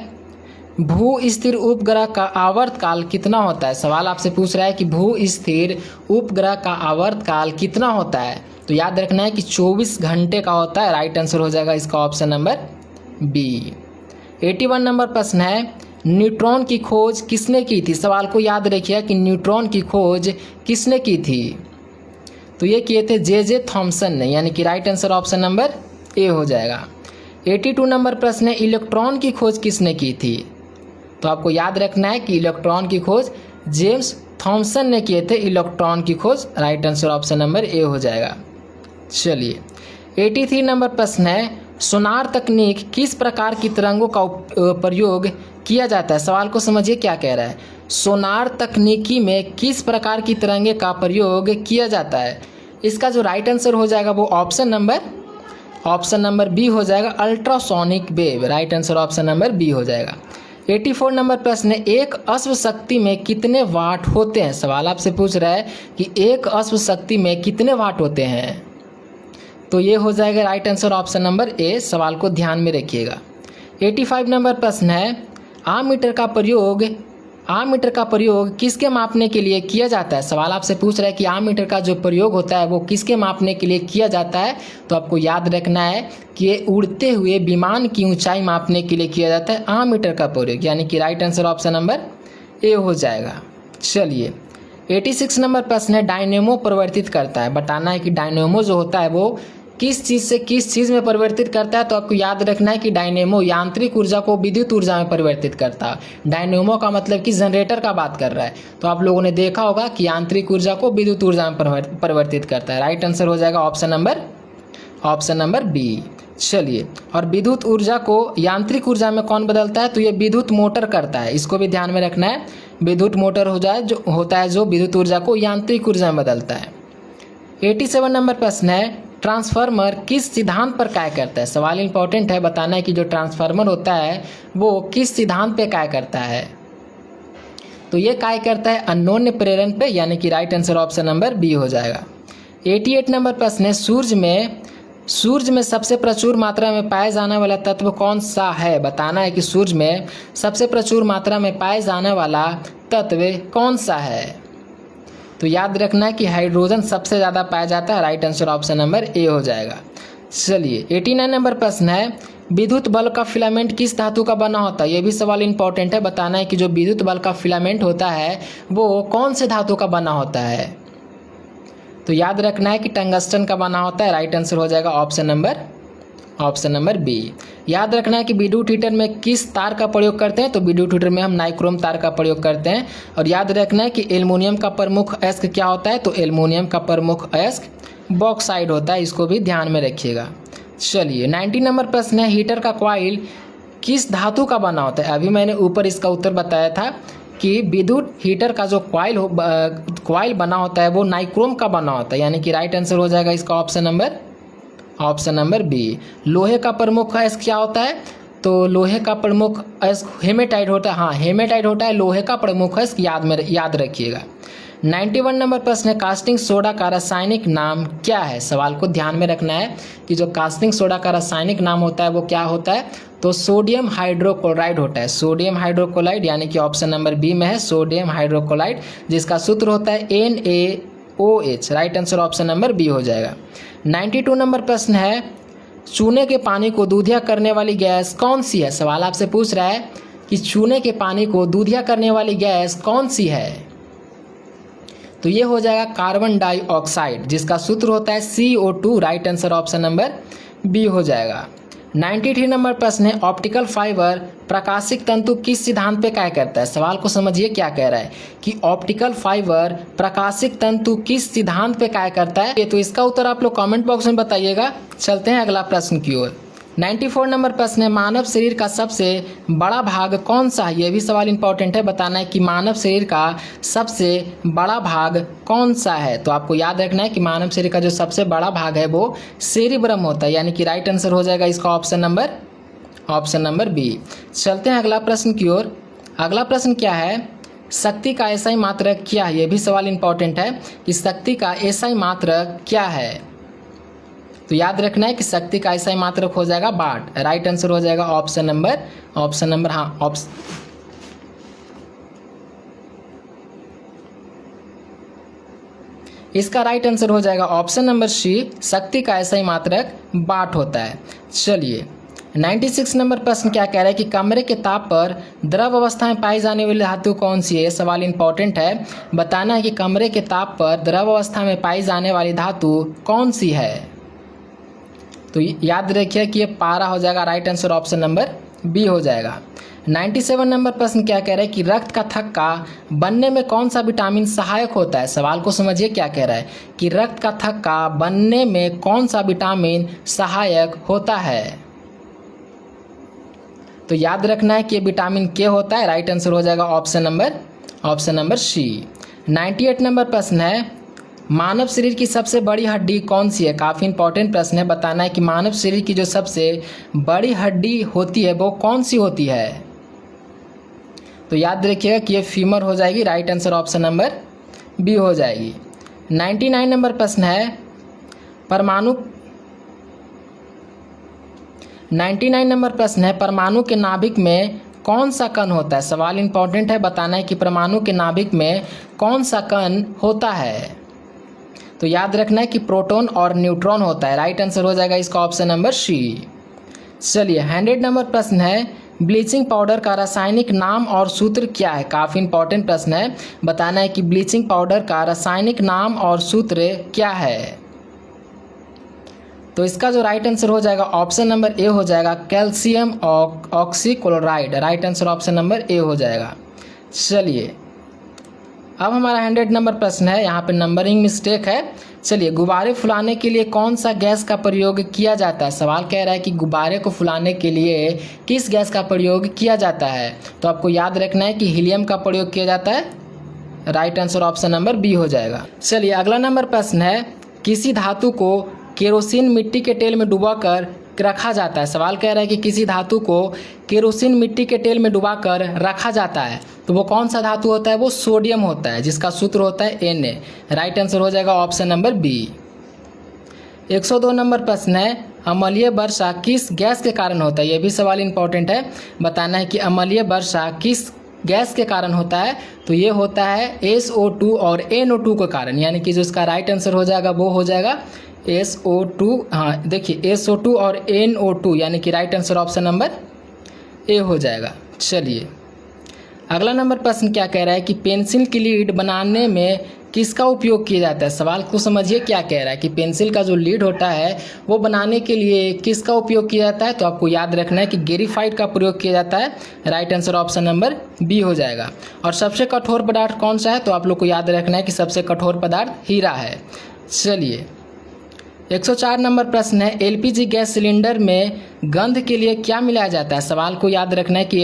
भू स्थिर उपग्रह का आवर्तकाल कितना होता है? सवाल आपसे पूछ रहा है कि भू स्थिर उपग्रह का आवर्तकाल कितना होता है? तो याद रखना है कि 24 घंटे का होता है, राइट आंसर हो जाएगा इसका ऑप्शन नंबर बी। 81 नंबर प्रश्न है, न्यूट्रॉन की खोज किसने की थी? सवाल को याद रखिए कि न्यूट्रॉन की खोज किसने की थी? तो ये किए थे जे थॉमसन ने, यानी कि right answer option number A हो जाएगा। 82 नंबर प्रश्न है, इलेक्ट्रॉन की खोज किसने की थी? तो आपको याद रखना है कि इलेक्ट्रॉन की खोज जेम्स थॉमसन ने किए थे, इलेक्ट्रॉन की खोज, right answer option number A हो जाएगा। चलिए 83 नंबर प्रश्न है, सोनार तकनीक किस प्रकार की तरंगों का प्रयोग किया जाता है? सवाल को समझिए क्या कह रहा है। सोनार तकनीकी में किस प्रकार की तरंगे का प्रयोग किया जाता है? इसका जो राइट आंसर हो जाएगा वो ऑप्शन नंबर बी हो जाएगा, ultrasonic wave, right answer option number B हो जाएगा। 84 नंबर प्रश्न है, एक अश्व शक्ति में कितने वाट होते हैं? सवाल आपसे पूछ रहा है कि एक अश्व शक्ति में कितने वाट होते हैं? तो ये हो जाएगा right answer option number A, सवाल को ध्यान में रखिएगा। 85 नंबर प्रश्न है, आममीटर का प्रयोग किसके मापने के लिए किया जाता है? सवाल आपसे पूछ रहा है कि आममीटर का जो प्रयोग होता है वो किसके मापने के लिए किया जाता है? तो आपको याद रखना है कि ये उड़ते हुए विमान की ऊंचाई मापने के लिए किया जाता है आममीटर का प्रयोग, यानी कि right answer option number A हो जाएगा। चलिए 86 नंबर प्रश्न है, डायनेमो परिवर्तित करता है। बताना है कि डायनेमो जो होता है वो किस चीज़ से किस चीज़ में परिवर्तित करता है? तो आपको याद रखना है कि डायनेमो यांत्रिक ऊर्जा को विद्युत ऊर्जा में परिवर्तित करता है। डायनेमो का मतलब कि जनरेटर का बात कर रहा है, तो आप लोगों ने देखा होगा कि यांत्रिक ऊर्जा को विद्युत ऊर्जा में परिवर्तित करता है, राइट आंसर हो जाएगा ऑप्शन नंबर बी। चलिए, और विद्युत ऊर्जा को यांत्रिक ऊर्जा में कौन बदलता है? तो ये विद्युत मोटर करता है, इसको भी ध्यान में रखना है। विद्युत मोटर होता है जो विद्युत ऊर्जा को यांत्रिक ऊर्जा में बदलता है। 87 नंबर प्रश्न है, ट्रांसफार्मर किस सिद्धांत पर कार्य करता है? सवाल इंपॉर्टेंट है, बताना है कि जो ट्रांसफार्मर होता है वो किस सिद्धांत पे कार्य करता है? तो ये कार्य करता है अन्योन्य प्रेरण पे, यानी कि right answer option number B हो जाएगा। 88 नंबर प्रश्न है, सूर्य में सबसे प्रचुर मात्रा में पाए जाने वाला तत्व कौन सा है? बताना है कि सूर्य में सबसे प्रचुर मात्रा में पाए जाने वाला तत्व कौन सा है? तो याद रखना है कि हाइड्रोजन सबसे ज़्यादा पाया जाता है, right answer option number A हो जाएगा। चलिए 89 नंबर प्रश्न है, विद्युत बल्ब का फिलामेंट किस धातु का बना होता है? ये भी सवाल इंपॉर्टेंट है, बताना है कि जो विद्युत बल्ब का फिलामेंट होता है वो कौन से धातु का बना होता है? तो याद रखना है कि टंगस्टन का बना होता है, राइट आंसर हो जाएगा ऑप्शन नंबर बी। याद रखना है कि विद्युत हीटर में किस तार का प्रयोग करते हैं, तो विद्युत हीटर में हम नाइक्रोम तार का प्रयोग करते हैं। और याद रखना है कि एल्युमिनियम का प्रमुख अयस्क क्या होता है, तो एल्युमिनियम का प्रमुख अयस्क बॉक्साइड होता है, इसको भी ध्यान में रखिएगा। चलिए 90 नंबर प्रश्न है, हीटर का कॉइल किस धातु का बना होता है। अभी मैंने ऊपर इसका उत्तर बताया था कि विद्युत हीटर का जो कॉइल बना होता है वो नाइक्रोम का बना होता है, यानी कि राइट आंसर हो जाएगा इसका ऑप्शन नंबर बी। लोहे का प्रमुख अयस्क क्या होता है, तो लोहे का प्रमुख अयस्क हेमेटाइट होता है। हाँ, हेमेटाइट होता है लोहे का प्रमुख अयस्क, याद रखिएगा। 91 नंबर प्रश्न है, कास्टिंग सोडा का रासायनिक नाम क्या है। सवाल को ध्यान में रखना है कि जो कास्टिंग सोडा का रासायनिक नाम होता है वो क्या होता है, तो सोडियम हाइड्रोक्लोराइड होता है। सोडियम हाइड्रोक्लोराइड, यानी कि ऑप्शन नंबर बी में है सोडियम हाइड्रोक्लोराइड, जिसका सूत्र होता है NaOH। Right answer option number B हो जाएगा। 92 नंबर प्रश्न है, चूने के पानी को दूधिया करने वाली गैस कौन सी है। सवाल आपसे पूछ रहा है कि चूने के पानी को दूधिया करने वाली गैस कौन सी है, तो ये हो जाएगा कार्बन डाइऑक्साइड, जिसका सूत्र होता है CO2। Right answer option number B हो जाएगा। 93 नंबर प्रश्न है, ऑप्टिकल फाइबर प्रकाशिक तंतु किस सिद्धांत पे कार्य करता है। सवाल को समझिए क्या कह रहा है कि ऑप्टिकल फाइबर प्रकाशिक तंतु किस सिद्धांत पे कार्य करता है, तो इसका उत्तर आप लोग कमेंट बॉक्स में बताइएगा। चलते हैं अगला प्रश्न की ओर। 94 नंबर प्रश्न है, मानव शरीर का सबसे बड़ा भाग कौन सा है। ये भी सवाल इंपॉर्टेंट है, बताना है कि मानव शरीर का सबसे बड़ा भाग कौन सा है। तो आपको याद रखना है कि मानव शरीर का जो सबसे बड़ा भाग है वो सेरिब्रम होता है, यानी कि राइट आंसर हो जाएगा इसका ऑप्शन नंबर बी। चलते हैं अगला प्रश्न की ओर। अगला प्रश्न क्या है, शक्ति का एसआई मात्रक क्या है। ये भी सवाल इंपॉर्टेंट है कि शक्ति का एसआई मात्रक क्या है, तो याद रखना है कि शक्ति का एसआई मात्रक हो जाएगा वाट। राइट आंसर हो जाएगा ऑप्शन नंबर हाँ इसका राइट आंसर हो जाएगा ऑप्शन नंबर सी, शक्ति का एसआई मात्रक वाट होता है। चलिए 96 नंबर प्रश्न क्या कह रहा है कि कमरे के ताप पर द्रव अवस्था में पाई जाने वाली धातु कौन सी है। सवाल इंपॉर्टेंट है, बताना है कि कमरे के ताप पर द्रव अवस्था में पाई जाने वाली धातु कौन सी है, तो याद रखिए कि ये पारा हो जाएगा। Right answer option number B हो जाएगा। 97 नंबर प्रश्न क्या कह रहा है कि रक्त का थक्का बनने में कौन सा विटामिन सहायक होता है। सवाल को समझिए क्या कह रहा है कि रक्त का थक्का बनने में कौन सा विटामिन सहायक होता है, तो याद रखना है कि ये विटामिन के होता है। राइट आंसर हो जाएगा ऑप्शन नंबर सी। 98 नंबर प्रश्न है, मानव शरीर की सबसे बड़ी हड्डी कौन सी है। काफ़ी इंपॉर्टेंट प्रश्न है, बताना है कि मानव शरीर की जो सबसे बड़ी हड्डी होती है वो कौन सी होती है, तो याद रखिएगा कि ये फीमर हो जाएगी। Right answer option number B हो जाएगी। 99 नंबर प्रश्न है, 99 नंबर प्रश्न है, परमाणु के नाभिक में कौन सा कण होता है। सवाल इंपॉर्टेंट है, बताना है कि परमाणु के नाभिक में कौन सा कण होता है, तो याद रखना है कि प्रोटॉन और न्यूट्रॉन होता है। राइट आंसर हो जाएगा इसका ऑप्शन नंबर सी। चलिए 100 नंबर प्रश्न है, ब्लीचिंग पाउडर का रासायनिक नाम और सूत्र क्या है। काफ़ी इंपॉर्टेंट प्रश्न है, बताना है कि ब्लीचिंग पाउडर का रासायनिक नाम और सूत्र क्या है, तो इसका जो राइट आंसर हो जाएगा ऑप्शन नंबर ए हो जाएगा, calcium oxychloride. Right answer option number A हो जाएगा। चलिए अब हमारा 100 नंबर प्रश्न है, यहाँ पे नंबरिंग मिस्टेक है। चलिए, गुब्बारे फुलाने के लिए कौन सा गैस का प्रयोग किया जाता है। सवाल कह रहा है कि गुब्बारे को फुलाने के लिए किस गैस का प्रयोग किया जाता है, तो आपको याद रखना है कि हीलियम का प्रयोग किया जाता है। Right answer option number B हो जाएगा। चलिए अगला नंबर प्रश्न है, किसी धातु को केरोसिन मिट्टी के तेल में डुबाकर रखा जाता है। सवाल कह रहा है कि किसी धातु को केरोसिन मिट्टी के तेल में डुबाकर रखा जाता है, तो वो कौन सा धातु होता है, वो सोडियम होता है, जिसका सूत्र होता है Na। राइट आंसर हो जाएगा ऑप्शन नंबर बी। 102 नंबर प्रश्न है, अम्लीय वर्षा किस गैस के कारण होता है। ये भी सवाल इंपॉर्टेंट है, बताना है कि अम्लीय वर्षा किस गैस के कारण होता है, तो ये होता है SO2 और NO2 के कारण, यानी कि जो इसका राइट आंसर हो जाएगा वो हो जाएगा SO2। हाँ देखिए, SO2 और NO2, यानी कि right answer option number A हो जाएगा। चलिए अगला नंबर प्रश्न क्या कह रहा है कि पेंसिल की लीड बनाने में किसका उपयोग किया जाता है? सवाल को समझिए क्या कह रहा है कि पेंसिल का जो लीड होता है वो बनाने के लिए किसका उपयोग किया जाता है? तो आपको याद रखना है कि ग्रेफाइट का प्रयोग किया जाता है। Right answer option number B हो जाएगा। और सबसे कठोर पदार्थ कौन सा है? तो आप लोग को याद रखना है कि सबसे कठोर पदार्थ हीरा है। चलिए 104 नंबर प्रश्न है, एलपीजी गैस सिलेंडर में गंध के लिए क्या मिलाया जाता है? सवाल को याद रखना है कि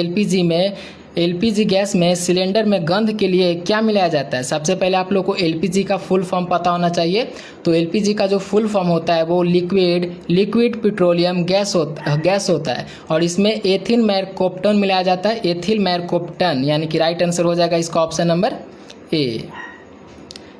एलपीजी गैस में सिलेंडर में गंध के लिए क्या मिलाया जाता है? सबसे पहले आप लोग को एलपीजी का फुल फॉर्म पता होना चाहिए। तो एलपीजी का जो फुल फॉर्म होता है वो लिक्विड पेट्रोलियम गैस होता है और इसमें एथिल मैरकोप्टन मिलाया जाता है। एथिल मैरकोप्टन यानी कि राइट आंसर हो जाएगा इसका ऑप्शन नंबर ए।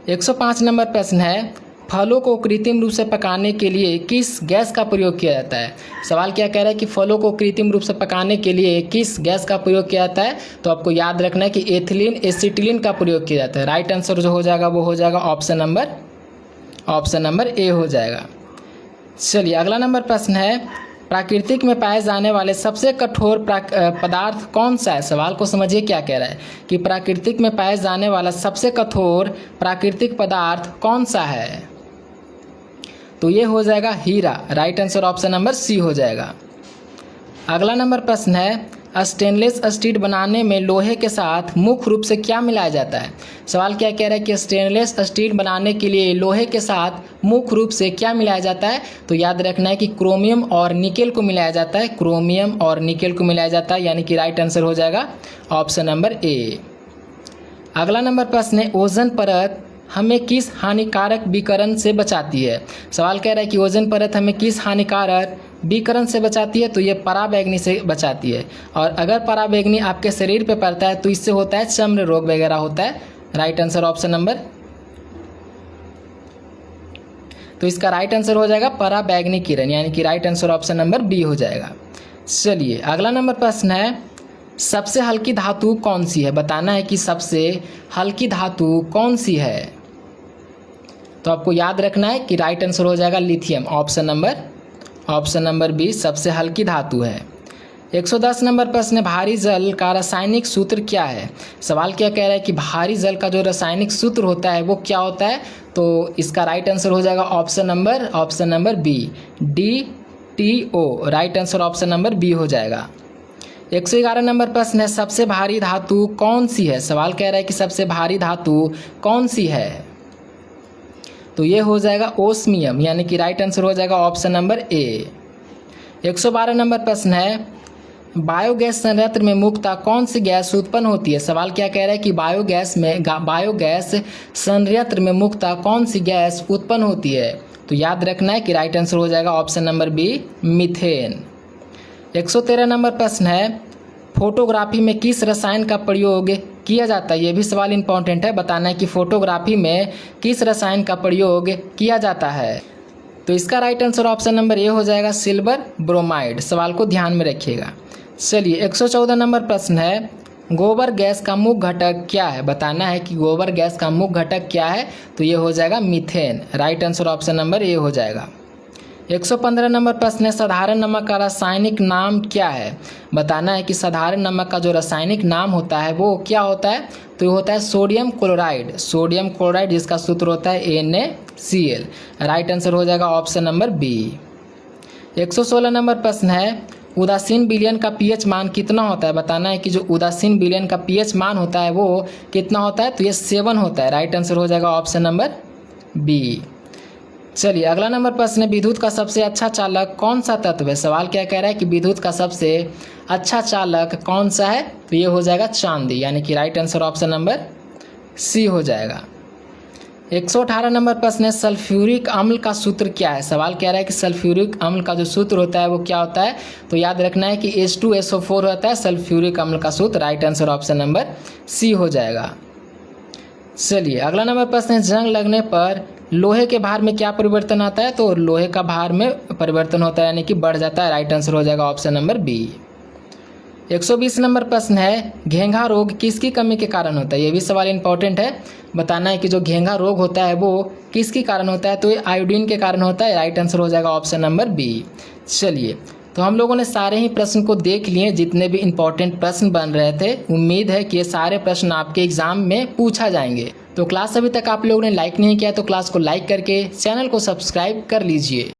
105 नंबर प्रश्न है, फलों को कृत्रिम रूप से पकाने के लिए किस गैस का प्रयोग किया जाता है? सवाल क्या कह रहा है कि फलों को कृत्रिम रूप से पकाने के लिए किस गैस का प्रयोग किया जाता है? तो आपको याद रखना है कि एथिलीन एसिटिलीन का प्रयोग किया जाता है। राइट आंसर जो हो जाएगा वो हो जाएगा ऑप्शन नंबर ए हो जाएगा। चलिए अगला नंबर प्रश्न है, प्राकृतिक में पाए जाने वाले सबसे कठोर पदार्थ कौन सा है? सवाल को समझिए क्या कह रहा है कि प्राकृतिक में पाए जाने वाला सबसे कठोर प्राकृतिक पदार्थ कौन सा है? तो ये हो जाएगा हीरा। Right answer option number C हो जाएगा। अगला नंबर प्रश्न है, स्टेनलेस स्टील बनाने में लोहे के साथ मुख्य रूप से क्या मिलाया जाता है? सवाल क्या कह रहा है कि स्टेनलेस स्टील बनाने के लिए लोहे के साथ मुख्य रूप से क्या मिलाया जाता है? तो याद रखना है कि क्रोमियम और निकेल को मिलाया जाता है। क्रोमियम और निकेल को मिलाया जाता है यानी कि राइट आंसर हो जाएगा ऑप्शन नंबर ए। अगला नंबर प्रश्न है, ओजोन परत हमें किस हानिकारक विकिरण से बचाती है? सवाल कह रहा है कि ओजोन परत हमें किस हानिकारक विकिरण से बचाती है? तो ये पराबैंगनी से बचाती है। और अगर पराबैंगनी आपके शरीर पे पड़ता है तो इससे होता है चर्म रोग वगैरह होता है। राइट आंसर ऑप्शन नंबर, तो इसका राइट आंसर हो जाएगा पराबैंगनी किरण यानी कि right answer option number B हो जाएगा। चलिए अगला नंबर प्रश्न है, सबसे हल्की धातु कौन सी है? बताना है कि सबसे हल्की धातु कौन सी है। तो आपको याद रखना है कि राइट आंसर हो जाएगा लिथियम। ऑप्शन नंबर बी सबसे हल्की धातु है। 110 नंबर प्रश्न है, भारी जल का रासायनिक सूत्र क्या है? सवाल क्या कह रहा है कि भारी जल का जो रासायनिक सूत्र होता है वो क्या होता है? तो इसका राइट आंसर हो जाएगा option number B DTO। Right answer option number B हो जाएगा। 111 नंबर प्रश्न है, सबसे भारी धातु कौन सी है? सवाल कह रहा है कि सबसे भारी धातु कौन सी है? तो ये हो जाएगा ओस्मियम यानी कि राइट आंसर हो जाएगा ऑप्शन नंबर ए। 112 नंबर प्रश्न है, बायोगैस संयंत्र में मुख्यतः कौन सी गैस उत्पन्न होती है? सवाल क्या कह रहा है कि बायोगैस संयंत्र में मुख्यतः कौन सी गैस उत्पन्न होती है? तो याद रखना है कि राइट आंसर हो जाएगा option number B methane. 113 number प्रश्न है, फोटोग्राफी में किस रसायन का प्रयोग किया जाता है? ये भी सवाल इंपॉर्टेंट है। बताना है कि फोटोग्राफी में किस रसायन का प्रयोग किया जाता है? तो इसका right answer option number A हो जाएगा सिल्वर ब्रोमाइड। सवाल को ध्यान में रखिएगा। चलिए 114 नंबर प्रश्न है, गोबर गैस का मुख्य घटक क्या है? बताना है कि गोबर गैस का मुख्य घटक क्या है? तो ये हो जाएगा methane. Right answer option number A हो जाएगा। 115 नंबर प्रश्न है, साधारण नमक का रासायनिक नाम क्या है? बताना है कि साधारण नमक का जो रासायनिक नाम होता है वो क्या होता है? तो ये होता है सोडियम क्लोराइड जिसका सूत्र होता है NaCl। राइट आंसर हो जाएगा ऑप्शन नंबर बी। 116 नंबर प्रश्न है, उदासीन विलयन का pH मान कितना होता है? बताना है कि जो उदासीन विलयन का pH मान होता है वो कितना होता है? तो ये 7 होता है। राइट आंसर हो जाएगा ऑप्शन नंबर बी। चलिए अगला नंबर प्रश्न है, विद्युत का सबसे अच्छा चालक कौन सा तत्व है? सवाल क्या कह रहा है कि विद्युत का सबसे अच्छा चालक कौन सा है? तो ये हो जाएगा चांदी यानी कि right answer option number C हो जाएगा। 118 नंबर प्रश्न है, सल्फ्यूरिक अम्ल का सूत्र क्या है? सवाल कह रहा है कि सल्फ्यूरिक अम्ल का जो सूत्र होता है वो क्या होता है? तो याद रखना है कि H2SO4 होता है सल्फ्यूरिक अम्ल का सूत्र। Right answer option number C हो जाएगा। चलिए अगला नंबर प्रश्न है, जंग लगने पर लोहे के भार में क्या परिवर्तन आता है? तो लोहे का भार में परिवर्तन होता है यानी कि बढ़ जाता है। राइट आंसर हो जाएगा ऑप्शन नंबर बी। 120 नंबर प्रश्न है, घेंघा रोग किसकी कमी के कारण होता है? ये भी सवाल इंपॉर्टेंट है। बताना है कि जो घेंघा रोग होता है वो किसके कारण होता है? तो ये आयोडीन के कारण होता है। राइट आंसर हो जाएगा ऑप्शन नंबर बी। चलिए तो हम लोगों ने सारे ही प्रश्न को देख लिए, जितने भी इम्पोर्टेंट प्रश्न बन रहे थे। उम्मीद है कि ये सारे प्रश्न आपके एग्जाम में पूछा जाएंगे। तो क्लास अभी तक आप लोगों ने लाइक नहीं किया तो क्लास को लाइक करके चैनल को सब्सक्राइब कर लीजिए।